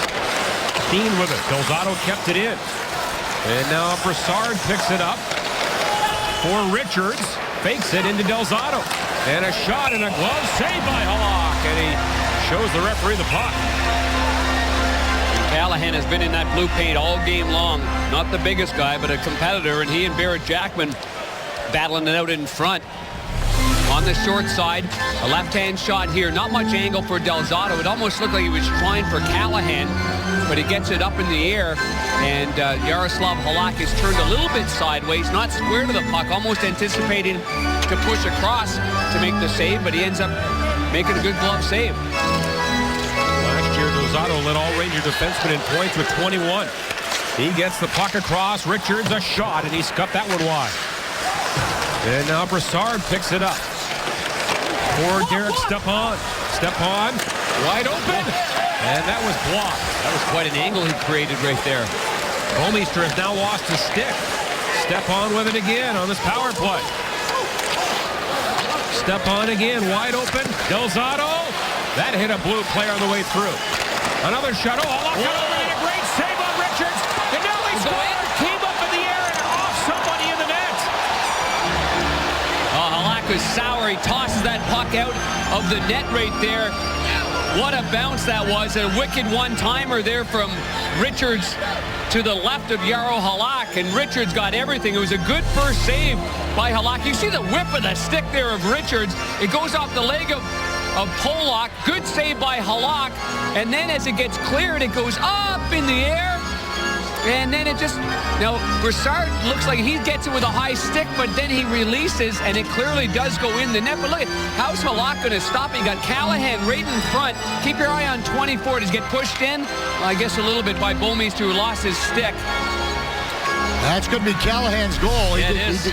A: Keane with it. Del Zotto kept it in. And now Brassard picks it up for Richards. Fakes it into Del Zotto. And a shot and a glove save by Halak. And he shows the referee the puck.
B: Callahan has been in that blue paint all game long. Not the biggest guy, but a competitor. And he and Barrett Jackman battling it out in front. On the short side, a left-hand shot here. Not much angle for Del Zotto. It almost looked like he was trying for Callahan, but he gets it up in the air. And Yaroslav Halak is turned a little bit sideways, not square to the puck, almost anticipating to push across to make the save, but he ends up making a good glove save.
A: Last year, Del Zotto led all Ranger defensemen in points with 21. He gets the puck across. Richards a shot, and he's cut that one wide. And now Brassard picks it up for Derek Stepan. Stepan wide open, and that was blocked.
B: That was quite an angle he created right there.
A: Bouwmeester has now lost his stick. Stepan with it again on this power play. Stepan again, wide open. Del Zotto. That hit a blue player on the way through. Another shot. Oh, Halak got over and a great save on Richards. And now he scored. Came up in the air and off somebody in the net.
B: Halak is sour. He tosses that puck out of the net right there. What a bounce that was. A wicked one-timer there from Richards to the left of Jaro Halak, and Richards got everything. It was a good first save by Halak. You see the whip of the stick there of Richards. It goes off the leg of Polak. Good save by Halak, and then as it gets cleared, it goes up in the air, and then it just, now Brassard looks like he gets it with a high stick, but then he releases, and it clearly does go in the net. But look, how's Halak going to stop it? You got Callahan right in front. Keep your eye on 24. Does he get pushed in? Well, I guess a little bit by Bouwmeester, who lost his stick.
C: That's going to be Callahan's goal.
B: Yeah, it is.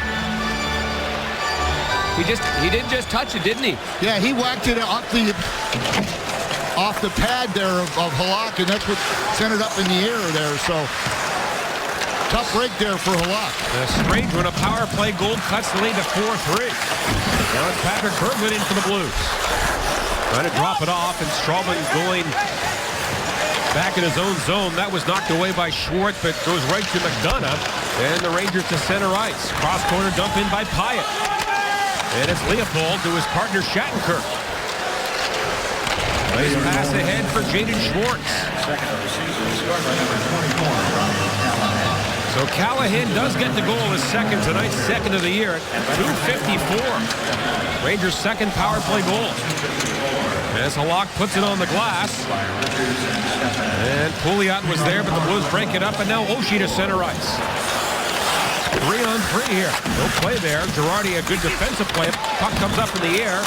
B: He didn't just touch it, didn't he?
C: Yeah, he whacked it off the pad there of Halak, and that's what sent it up in the air there. So tough break there for Halak.
A: Strange when a power play goal cuts the lead to 4-3. Now it's Patrick Berglund in for the Blues. Trying to drop it off, and Strawman going back in his own zone. That was knocked away by Schwartz, but goes right to McDonough. And the Rangers to center ice. Cross corner dump in by Pyatt. And it's Leopold to his partner Shattenkirk. Nice pass ahead for Jaden Schwartz. So Callahan does get the goal, his second tonight, second of the year at .254. Rangers' second power play goal. As Halak puts it on the glass. And Pouliot was there, but the Blues break it up, and now Oshie to center ice. 3-on-3 here. No play there. Girardi, a good defensive play. Puck comes up in the air.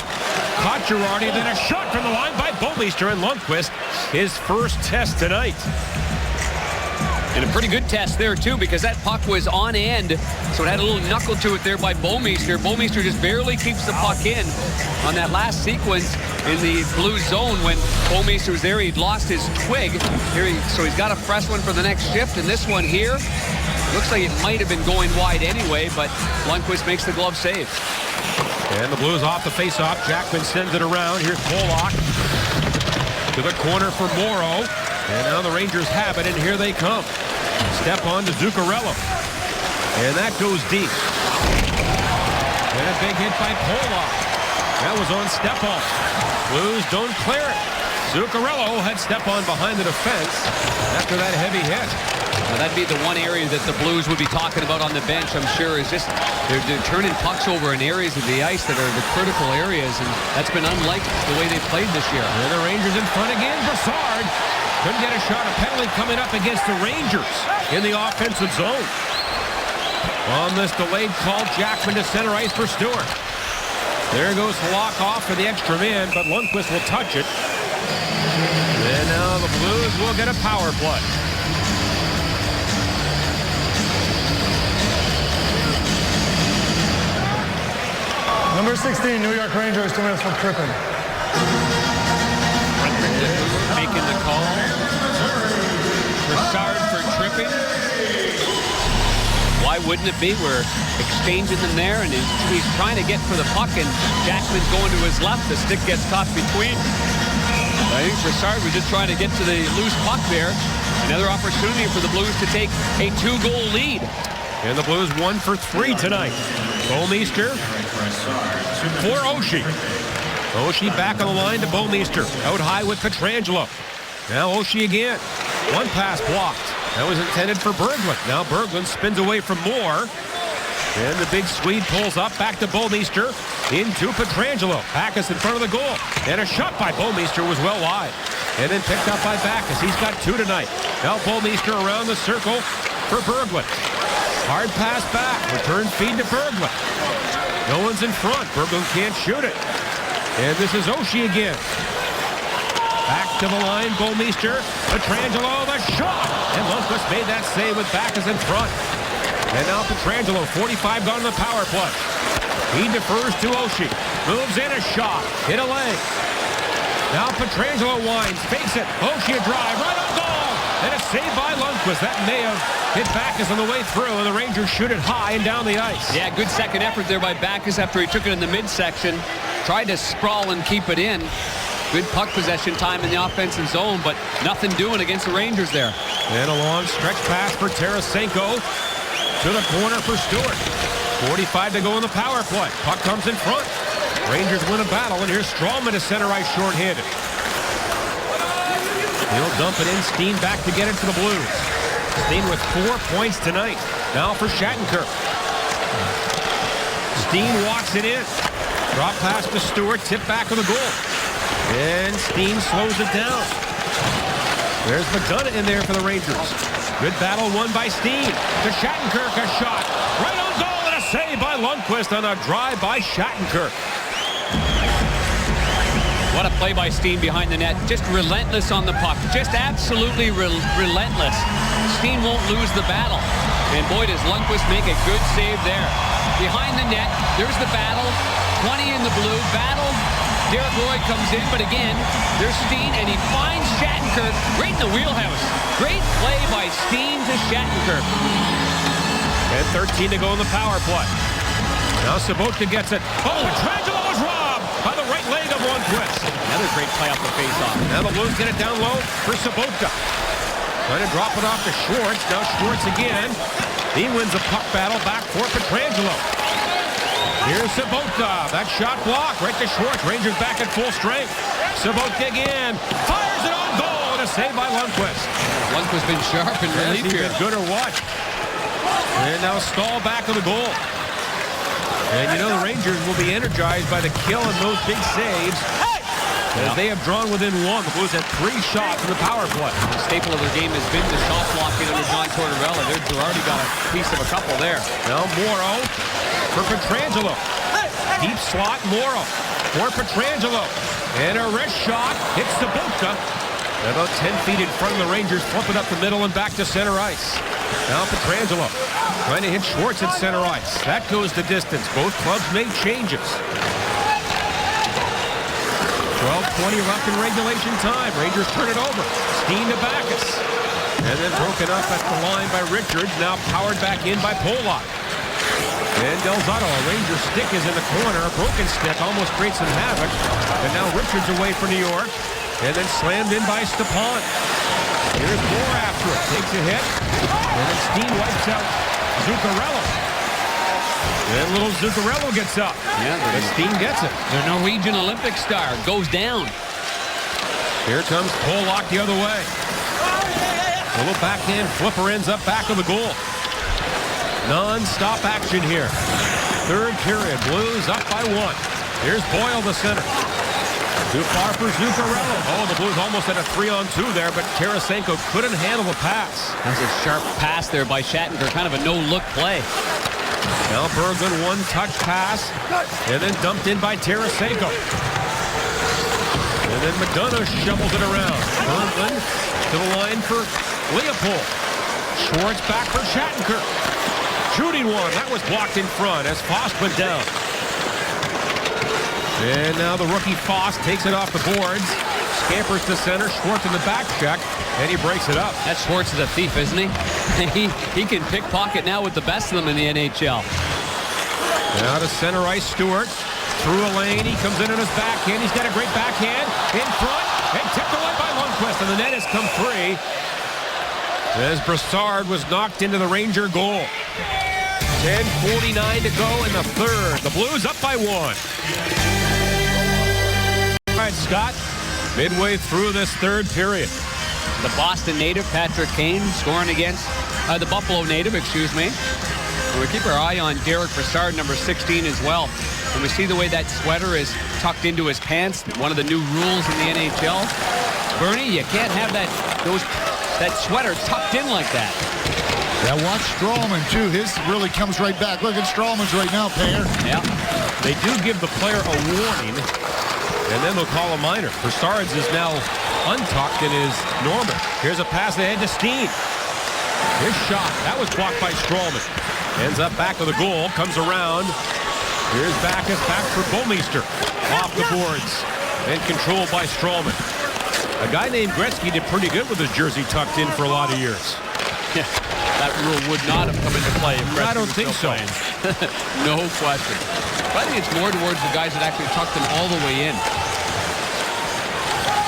A: Caught Girardi, then a shot from the line by Bouwmeester, and Lundqvist, his first test tonight.
B: And a pretty good test there, too, because that puck was on end, so it had a little knuckle to it there by Bouwmeester. Bouwmeester just barely keeps the puck in on that last sequence in the blue zone when Bouwmeester was there. He'd lost his twig. So he's got a fresh one for the next shift, and this one here, looks like it might have been going wide anyway, but Lundqvist makes the glove save.
A: And the Blues off the faceoff. Jackman sends it around. Here's Polak to the corner for Morrow. And now the Rangers have it, and here they come. Step on to Zuccarello. And that goes deep. And a big hit by Polak. That was on Stepan. Blues don't clear it. Zuccarello had Stepan behind the defense after that heavy hit.
B: Now, that'd be the one area that the Blues would be talking about on the bench, I'm sure, is just they're turning pucks over in areas of the ice that are the critical areas, and that's been unlike the way they played this year.
A: And the Rangers in front again. Brassard couldn't get a shot. A penalty coming up against the Rangers in the offensive zone. On this delayed call, Jackman to center ice for Stewart. There goes Halak off for the extra man, but Lundqvist will touch it. And now the Blues will get a power play.
D: Number 16, New York Rangers, 2 minutes for tripping.
B: Making the call. Brassard for tripping. Why wouldn't it be? We're exchanging them there, and he's trying to get for the puck, and Jackman's going to his left. The stick gets caught between. I think Brassard was just trying to get to the loose puck there. Another opportunity for the Blues to take a 2-goal lead.
A: And the Blues 1 for 3 tonight. Bouwmeester for Oshie. Oshie back on the line to Bouwmeester. Out high with Pietrangelo. Now Oshie again. One pass blocked. That was intended for Berglund. Now Berglund spins away from Moore. And the big Swede pulls up back to Bouwmeester. Into Pietrangelo. Backus in front of the goal. And a shot by Bouwmeester was well wide. And then picked up by Backus. He's got 2 tonight. Now Bouwmeester around the circle for Berglund. Hard pass back. Return feed to Berglund. No one's in front. Berglund can't shoot it. And this is Oshie again. Back to the line, Bouwmeester. Pietrangelo, the shot. And Lundqvist made that save with Backus in front. And now Pietrangelo, 45 gone on the power play. He defers to Oshie. Moves in a shot. Hit a leg. Now Pietrangelo winds, fakes it. Oshie a drive, right on goal. And a save by Lundqvist. That may have hit Backus on the way through, and the Rangers shoot it high and down the ice.
B: Yeah, good second effort there by Backus after he took it in the midsection. Tried to sprawl and keep it in. Good puck possession time in the offensive zone, but nothing doing against the Rangers there.
A: And a long stretch pass for Tarasenko to the corner for Stewart. 45 to go in the power play. Puck comes in front. Rangers win a battle, and here's Strawman to center ice shorthanded. He'll dump it in. Steen back to get it to the Blues. Steen with 4 points tonight. Now for Shattenkirk. Steen walks it in. Drop pass to Stewart. Tip back of the goal. And Steen slows it down. There's McDonough in there for the Rangers. Good battle won by Steen. To Shattenkirk, a shot. Right on goal, and a save by Lundqvist on a drive by Shattenkirk.
B: What a play by Steen behind the net. Just relentless on the puck. Just absolutely relentless. Steen won't lose the battle. And boy, does Lundqvist make a good save there. Behind the net, there's the battle. 20 in the blue. Battle. Derek Roy comes in, but again, there's Steen, and he finds Shattenkirk right in the wheelhouse. Great play by Steen to Shattenkirk.
A: And 13 to go in the power play. Now Sobotka gets it. Oh, Pietrangelo was robbed by the right leg of Lundqvist.
B: Another great play off the faceoff.
A: Now the Blues get it down low for Sobotka. Trying to drop it off to Schwartz. Now Schwartz again. He wins a puck battle back for Pietrangelo. Here's Sobotka. That shot blocked right to Schwartz. Rangers back at full strength. Sobotka again. Fires it on goal. And a save by Lundqvist.
B: Lundqvist's been sharp in relief here.
A: Been good or what? And now Stahl back of the goal. And you know the Rangers will be energized by the kill and those big saves. As they have drawn within 1. The Blues had 3 shots in the power play.
B: The staple of their game has been the shot blocking under John Tortorella. They've already got a piece of a couple there.
A: Now Morrow for Pietrangelo. Deep slot, Morrow for Pietrangelo. And a wrist shot hits Sobotka. About 10 feet in front of the Rangers, flip it up the middle and back to center ice. Now Pietrangelo trying to hit Schwartz at center ice. That goes the distance. Both clubs made changes. 12:20 left in regulation time. Rangers turn it over. Steen to Backus. And then broken up at the line by Richards. Now powered back in by Polak. And Del Zotto, a Ranger stick is in the corner. A broken stick almost creates some havoc. And now Richards away for New York. And then slammed in by Stepan. Here's Moore after it. Takes a hit. And then Steen wipes out Zuccarello. And little Zuccarello gets up.
B: Yeah,
A: but Steen gets it.
B: The Norwegian Olympic star goes down.
A: Here comes Polak the other way. A little backhand flipper ends up back of the goal. Non-stop action here. Third period. Blues up by 1. Here's Boyle, the center. Too far for Zuccarello. Oh, the Blues almost had a 3-on-2 there, but Tarasenko couldn't handle the pass.
B: That's a sharp pass there by Shattenkirk. Kind of a no-look play.
A: Now Berglund, one-touch pass, and then dumped in by Tarasenko. And then McDonough shovels it around. Berglund to the line for Leopold. Schwartz back for Shattenkirk. Shooting one. That was blocked in front as Foss went down. And now the rookie Foss takes it off the boards. Scampers to center. Schwartz in the back check, and he breaks it up.
B: That Schwartz is a thief, isn't he? He can pickpocket now with the best of them in the NHL.
A: Now to center ice, Stewart. Through a lane, he comes in on his backhand. He's got a great backhand. In front, and tipped away by Lundqvist, and the net has come free. As Brassard was knocked into the Ranger goal. 10:49 to go in the third. The Blues up by 1. All right, Scott, midway through this third period.
B: The Boston native, Patrick Kane, scoring against the Buffalo native, excuse me. And we keep our eye on Derek Brassard, number 16 as well. And we see the way that sweater is tucked into his pants, one of the new rules in the NHL. Bernie, you can't have that sweater tucked in like that.
C: Yeah, watch Strawman, too. His really comes right back. Look at Strawman's right now, Payer.
B: Yeah.
A: They do give the player a warning, and then they'll call a minor. Brassard's is now untucked and is normal. Here's a pass ahead to Steen. His shot. That was blocked by Strawman. Ends up back of the goal. Comes around. Here's Backus back for Bouwmeester. Off the boards. And controlled by Strawman. A guy named Gretzky did pretty good with his jersey tucked in for a lot of years.
B: Yeah. That rule would not have come into play if Gretzky
A: I don't think so.
B: No question. But I think it's more towards the guys that actually tucked them all the way in.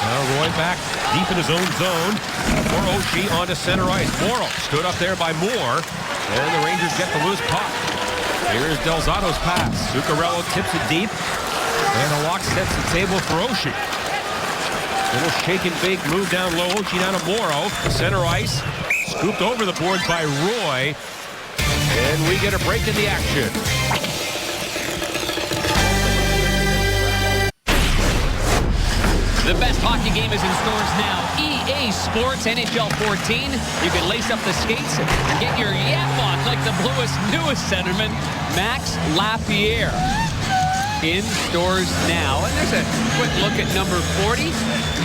A: Now Roy back deep in his own zone. For Oshie onto center ice. Morrow stood up there by Moore. And the Rangers get the loose puck. Here's Delzato's pass. Zuccarello tips it deep. And the lock sets the table for Oshie. Little shake and bake move down low. Oshie down to Morrow. Center ice. Scooped over the boards by Roy. And we get a break in the action.
B: The best hockey game is in stores now. EA Sports NHL 14. You can lace up the skates and get your yap on like the Blues' newest centerman, Max Lapierre. In stores now. And there's a quick look at number 40.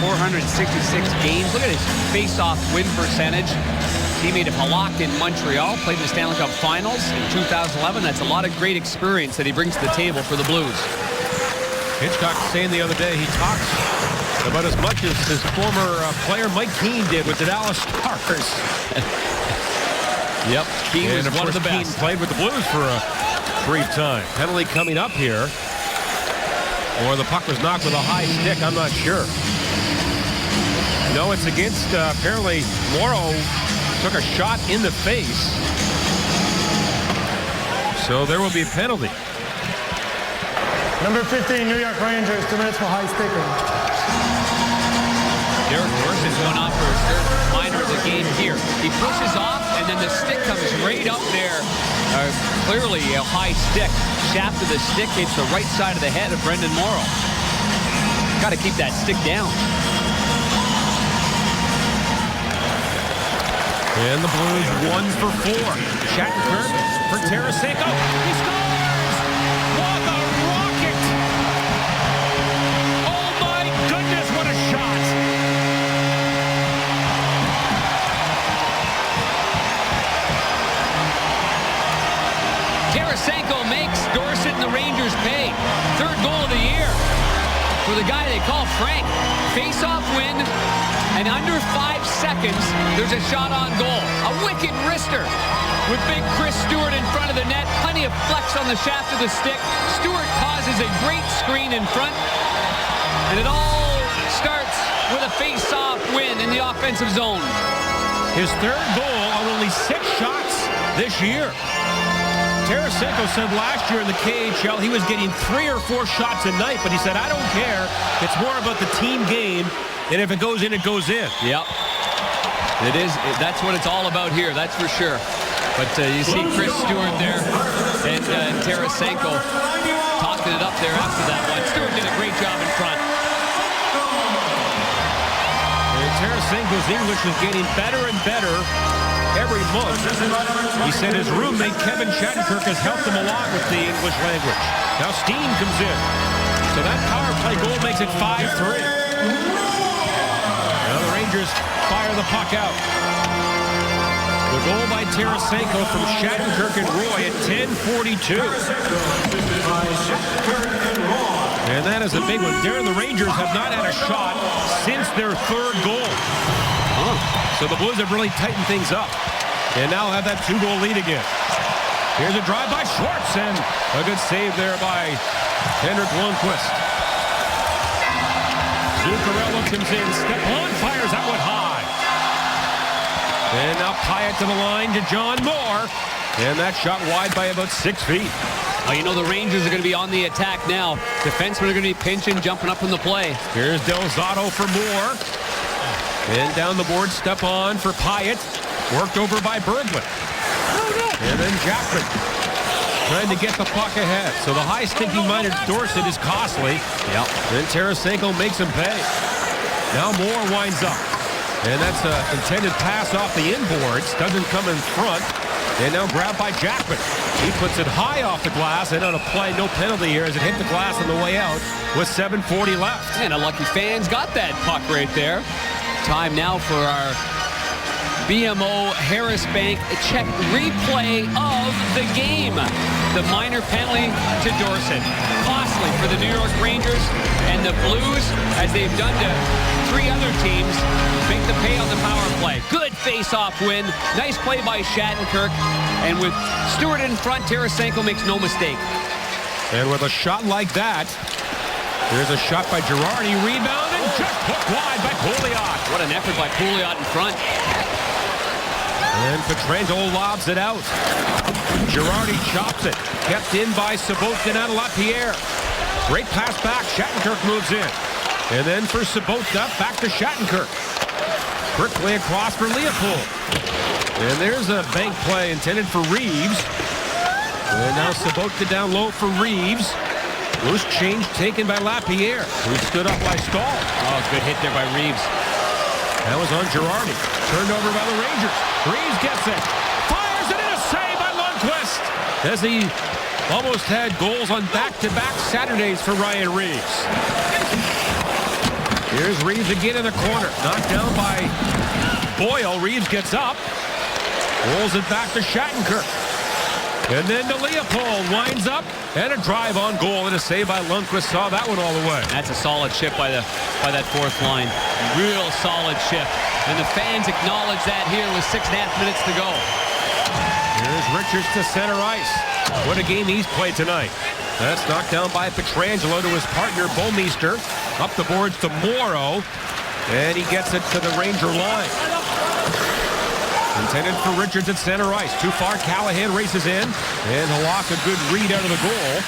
B: 466 games. Look at his face-off win percentage. Teammate of Halak in Montreal. Played in the Stanley Cup Finals in 2011. That's a lot of great experience that he brings to the table for the Blues.
A: Hitchcock saying the other day he talks about as much as his former player Mike Keane did with the Dallas Stars.
B: Yep, Keane was one of the best.
A: Keane played with the Blues for a brief time. Penalty coming up here. Or the puck was knocked with a high stick, I'm not sure. No, it's against, apparently, Morrow took a shot in the face. So there will be a penalty.
D: Number 15, New York Rangers, 2 minutes for high sticking.
B: Derek Larson going off for his third minor of the game here. He pushes off, and then the stick comes right up there. Clearly a high stick. Shaft of the stick hits the right side of the head of Brendan Morrow. Got to keep that stick down.
A: And the Blues 1 for 4. Shattenkirk for Tarasenko. He scores! What a rocket! Oh my goodness, what a shot!
B: Tarasenko makes Dorsett and the Rangers pay. Third goal of the year for the guy they call Frank. Face-off win, and under 5 seconds, there's a shot on goal. A wicked wrister with big Chris Stewart in front of the net. Plenty of flex on the shaft of the stick. Stewart causes a great screen in front, and it all starts with a face-off win in the offensive zone.
A: His third goal on only 6 shots this year. Tarasenko said last year in the KHL he was getting 3 or 4 shots a night, but he said, I don't care. It's more about the team game, and if it goes in, it goes in.
B: Yep. It is. That's what it's all about here. That's for sure. But you see Chris Stewart there and Tarasenko talking it up there after that one. Stewart did a great job in front.
A: And Tarasenko's English is getting better and better every month. He said his roommate Kevin Shattenkirk has helped him a lot with the English language. Now Steen comes in. So that power play goal makes it 5-3. Now the Rangers fire the puck out. The goal by Tarasenko from Shattenkirk and Roy at 10:42. And that is a big one. Darren, the Rangers have not had a shot since their third goal. So the Blues have really tightened things up. And now have that 2-goal lead again. Here's a drive by Schwartz, and a good save there by Henrik Lundqvist. Zuccarello comes in, step on, fires that one high. And now Pyatt to the line to John Moore. And that shot wide by about 6 feet.
B: Oh, you know the Rangers are going to be on the attack now. Defensemen are going to be pinching, jumping up in the play.
A: Here's Del Zotto for Moore. And down the board, step on for Pyatt. Worked over by Berglund. And then Jackman trying to get the puck ahead. So the high stinking-minded Dorsett is costly.
B: Yep.
A: Then Tarasenko makes him pay. Now Moore winds up. And that's an intended pass off the inboards. Doesn't come in front. And now grabbed by Jackman. He puts it high off the glass, and on a play, no penalty here as it hit the glass on the way out with 7:40 left.
B: And a lucky fans got that puck right there. Time now for our BMO Harris Bank check replay of the game. The minor penalty to Dorsett. Costly for the New York Rangers, and the Blues, as they've done to 3 other teams, make the pay on the power play. Good face-off win. Nice play by Shattenkirk. And with Stewart in front, Tarasenko makes no mistake.
A: And with a shot like that, there's a shot by Girardi. Rebound and just put wide by Pouliot.
B: What an effort by Pouliot in front.
A: And Pietrangelo lobs it out. Girardi chops it. Kept in by Sabotka and Lapierre. Great pass back. Shattenkirk moves in. And then for Sabotka, back to Shattenkirk. Quickly across for Leopold. And there's a bank play intended for Reeves. And now Sabotka down low for Reeves. Loose change taken by Lapierre, who stood up by Stahl.
B: Oh, good hit there by Reeves.
A: That was on Girardi. Turned over by the Rangers. Reeves gets it. Fires it in, a save by Lundqvist. As he almost had goals on back-to-back Saturdays for Ryan Reeves. Here's Reeves again in the corner. Knocked down by Boyle. Reeves gets up. Rolls it back to Shattenkirk. And then to Leopold. Winds up. And a drive on goal and a save by Lundqvist. Saw that one all the way.
B: That's a solid shift by that fourth line. Real solid shift. And the fans acknowledge that here with 6.5 minutes to go.
A: Here's Richards to center ice. What a game he's played tonight. That's knocked down by Pietrangelo to his partner Bouwmeester. Up the boards to Morrow. And he gets it to the Ranger line. Intended for Richards at center ice. Too far, Callahan races in. And Halak, a good read out of the goal.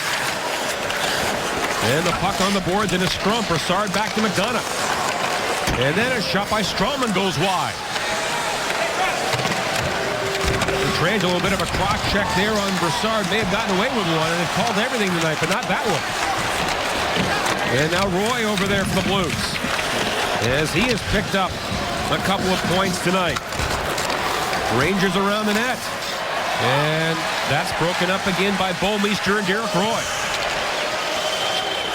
A: And the puck on the boards in a scrum. Brassard back to McDonough. And then a shot by Stroman goes wide. Pietrangelo, a bit of a cross check there on Brassard. May have gotten away with one, and it called everything tonight, but not that one. And now Roy over there for the Blues, as he has picked up a couple of points tonight. Rangers around the net. And that's broken up again by Bouwmeester and Derek Roy.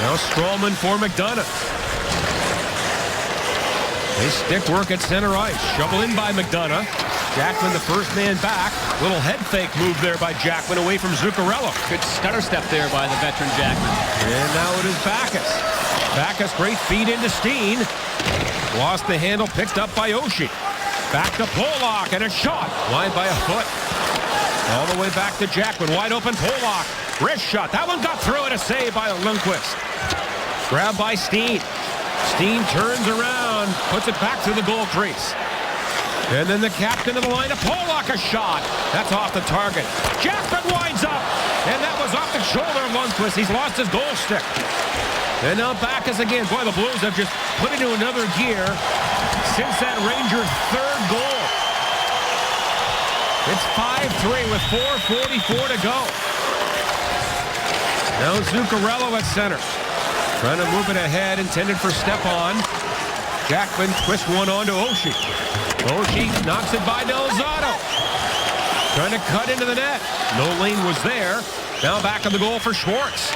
A: Now Stroman for McDonough. They stick work at center ice. Shovel in by McDonough. Jackman, the first man back. Little head fake move there by Jackman away from Zuccarello.
B: Good stutter step there by the veteran Jackman.
A: And now it is Backus. Backus, great feed into Steen. Lost the handle, picked up by Oshie. Back to Polak, and a shot. Wide by a foot. All the way back to Jackman. Wide open Polak. Wrist shot. That one got through, and a save by Lundqvist. Grabbed by Steen. Steen turns around, puts it back to the goal crease. And then the captain of the line, Polak, a shot. That's off the target. Jackman winds up, and that was off the shoulder of Lundqvist. He's lost his goal stick. And now Backus again. Boy, the Blues have just put into another gear since that Rangers' third goal. It's 5-3 with 4:44 to go. Now Zuccarello at center. Trying to move it ahead, intended for Stepan. Jackman twists one on to Oshie. Oshie knocks it by Delzato. Trying to cut into the net. No lane was there. Now back on the goal for Schwartz.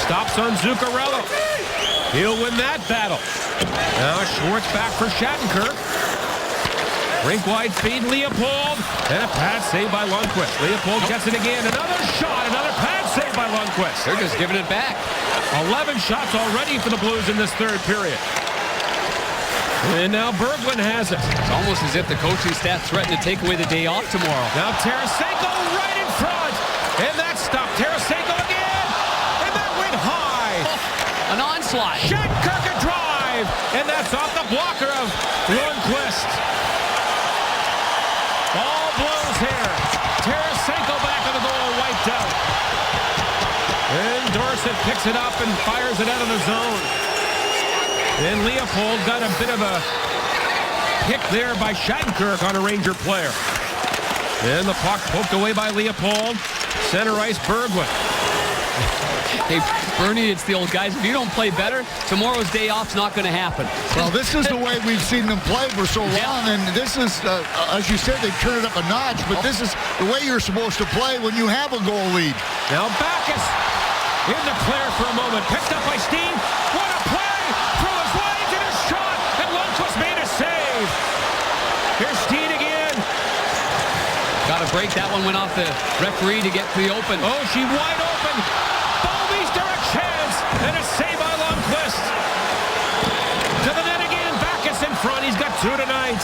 A: Stops on Zuccarello. He'll win that battle. Now Schwartz back for Shattenkirk. Rink-wide feed, Leopold. And a pad save by Lundqvist. Leopold gets it again. Another shot. Another pad save by Lundqvist.
B: They're just giving it back.
A: 11 shots already for the Blues in this third period. And now Berglund has it.
B: It's almost as if the coaching staff threatened to take away the day off tomorrow.
A: Now Tarasenko right in front. And that stopped Tarasenko again. And that went high.
B: Oh, an onslaught.
A: Shattenkirk a drive. And that's off the blocker of Lundqvist. All Blues here. Tarasenko back on the goal, wiped out. And Dorsett picks it up and fires it out of the zone. And Leopold got a bit of a pick there by Shattenkirk on a Ranger player. And the puck poked away by Leopold. Center ice, Berglund.
B: Hey, Bernie, it's the old guys. If you don't play better, tomorrow's day off's not going to happen.
C: Well, this is the way we've seen them play for so long, and this is, as you said, they've turned it up a notch, but this is the way you're supposed to play when you have a goal lead.
A: Now Backes in the clear for a moment. Picked up by Steen. What a play! Through his legs and a shot! And Lundqvist made a save. Here's Steen again.
B: Got to break. That one went off the referee to get to the open.
A: Oh, she wide open. Ballmeister a chance. And a save by Lundqvist. To the net again. Backes in front. He's got 2 tonight.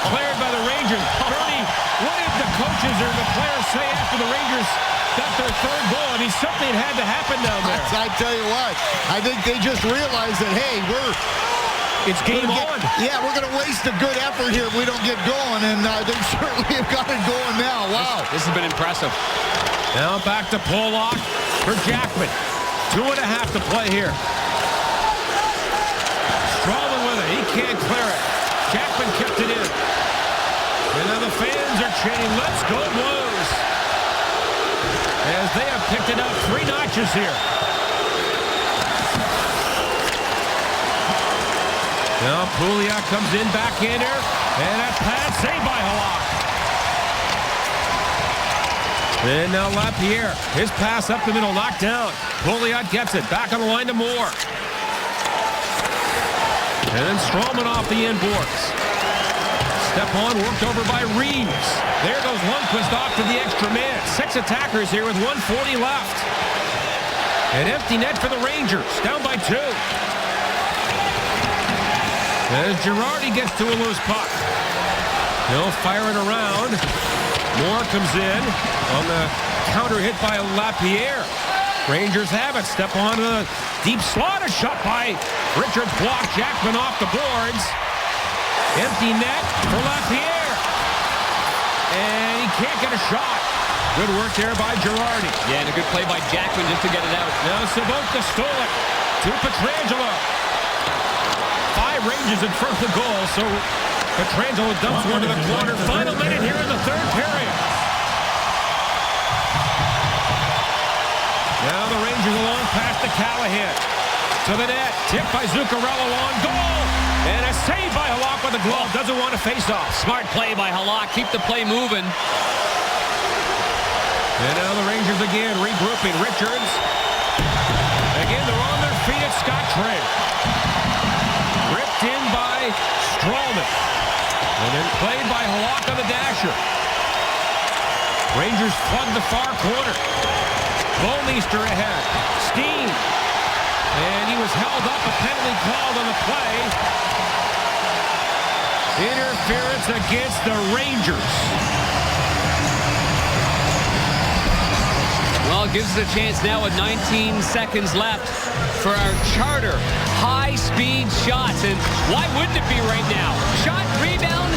A: Cleared by the Rangers. Bernie, what did the coaches or the players say after the Rangers got their third goal? I mean, something had to happen down there.
C: I tell you what, I think they just realized that, hey,
A: It's game on.
C: Yeah, we're going to waste a good effort here if we don't get going, and they certainly have got it going now. Wow.
B: This has been impressive.
A: Now back to Pollock for Jackman. 2.5 to play here. Strawman with it. He can't clear it. Jackman kept it in. And now the fans are chanting, "Let's go Blues!" As they have picked it up 3 notches here. Now Pouliot comes in, backhander, and a pass saved by Halak. And now Lapierre, his pass up the middle, knocked down. Pouliot gets it, back on the line to Moore. And then Strawman off the end boards. Stepan worked over by Reeves. There goes Lundqvist off to the extra man. 6 attackers here with 1:40 left. An empty net for the Rangers, down by 2. As Girardi gets to a loose puck. He'll fire it around. Moore comes in on the counter hit by Lapierre. Rangers have it. Step on to the deep slot. A shot by Richards. Blocked. Jackman off the boards. Empty net for Lapierre. And he can't get a shot. Good work there by Girardi.
B: Yeah, and a good play by Jackman just to get it out.
A: Now Sabotka stole it to Pietrangelo. 5 Rangers in front of the goal, so Pietrangelo dumps one to the corner. Final minute here in the third period. Now the Rangers along past the Callahan. To the net, tipped by Zuccarello on goal. And a save by Halak with a glove. Doesn't want to face off.
B: Smart play by Halak. Keep the play moving.
A: And now the Rangers again regrouping. Richards. Again, they're on their feet at Scott Trade. Ripped in by Strawman. And then played by Halak on the dasher. Rangers flood the far corner. Bouwmeester ahead. Steen. And he was held up. A penalty called on the play. Interference against the Rangers.
B: Well, it gives us a chance now with 19 seconds left for our charter high-speed shots. And why wouldn't it be right now? Shot, rebound,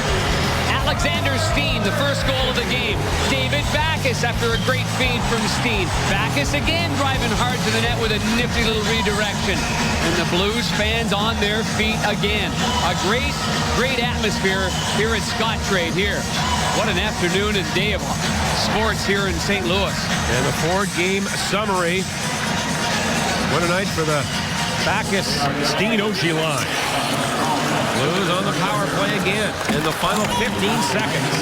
B: Alexander Steen, the first goal of the game. David Backes after a great feed from Steen. Backes again driving hard to the net with a nifty little redirection. And the Blues fans on their feet again. A great atmosphere here at Scott Trade here. What an afternoon and day of sports here in St. Louis.
A: And the four-game summary. What a night for the Backus Steen Oshie line. Blues on the power play again in the final 15 seconds.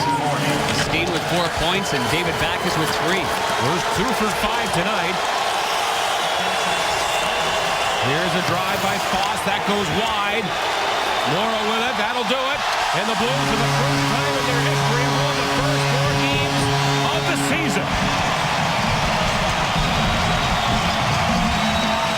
B: Steen with 4 points and David Backus with 3.
A: Blues 2 for 5 tonight. Here's a drive by Foss. That goes wide. Mora with it. That'll do it. And the Blues for the first time in their history won the first 4 games of the season.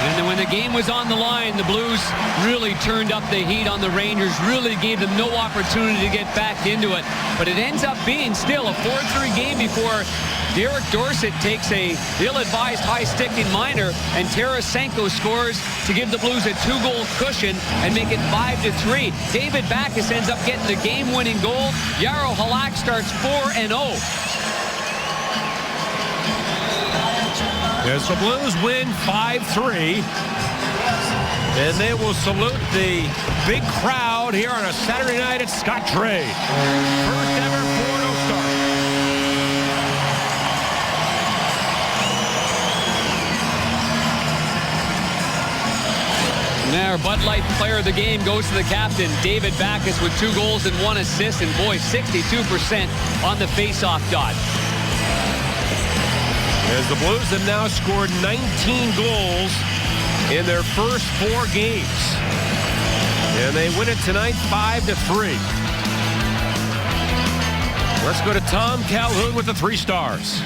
B: And when the game was on the line, the Blues really turned up the heat on the Rangers, really gave them no opportunity to get back into it. But it ends up being still a 4-3 game before Derek Dorsett takes a ill-advised high-sticking minor, and Tarasenko scores to give the Blues a 2-goal cushion and make it 5-3. David Backus ends up getting the game-winning goal. Jaro Halak starts 4-0.
A: As the Blues win 5-3, and they will salute the big crowd here on a Saturday night at Scottrade. First ever 4-0 start.
B: Now our Bud Light player of the game goes to the captain, David Backus, with 2 goals and 1 assist, and boy, 62% on the face-off dot.
A: As the Blues have now scored 19 goals in their first 4 games. And they win it tonight 5-3. Let's go to Tom Calhoun with the 3 stars.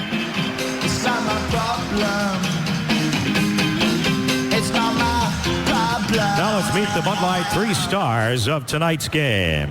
G: It's not my problem. It's not my problem.
H: Now let's meet the Bud Light 3 stars of tonight's game.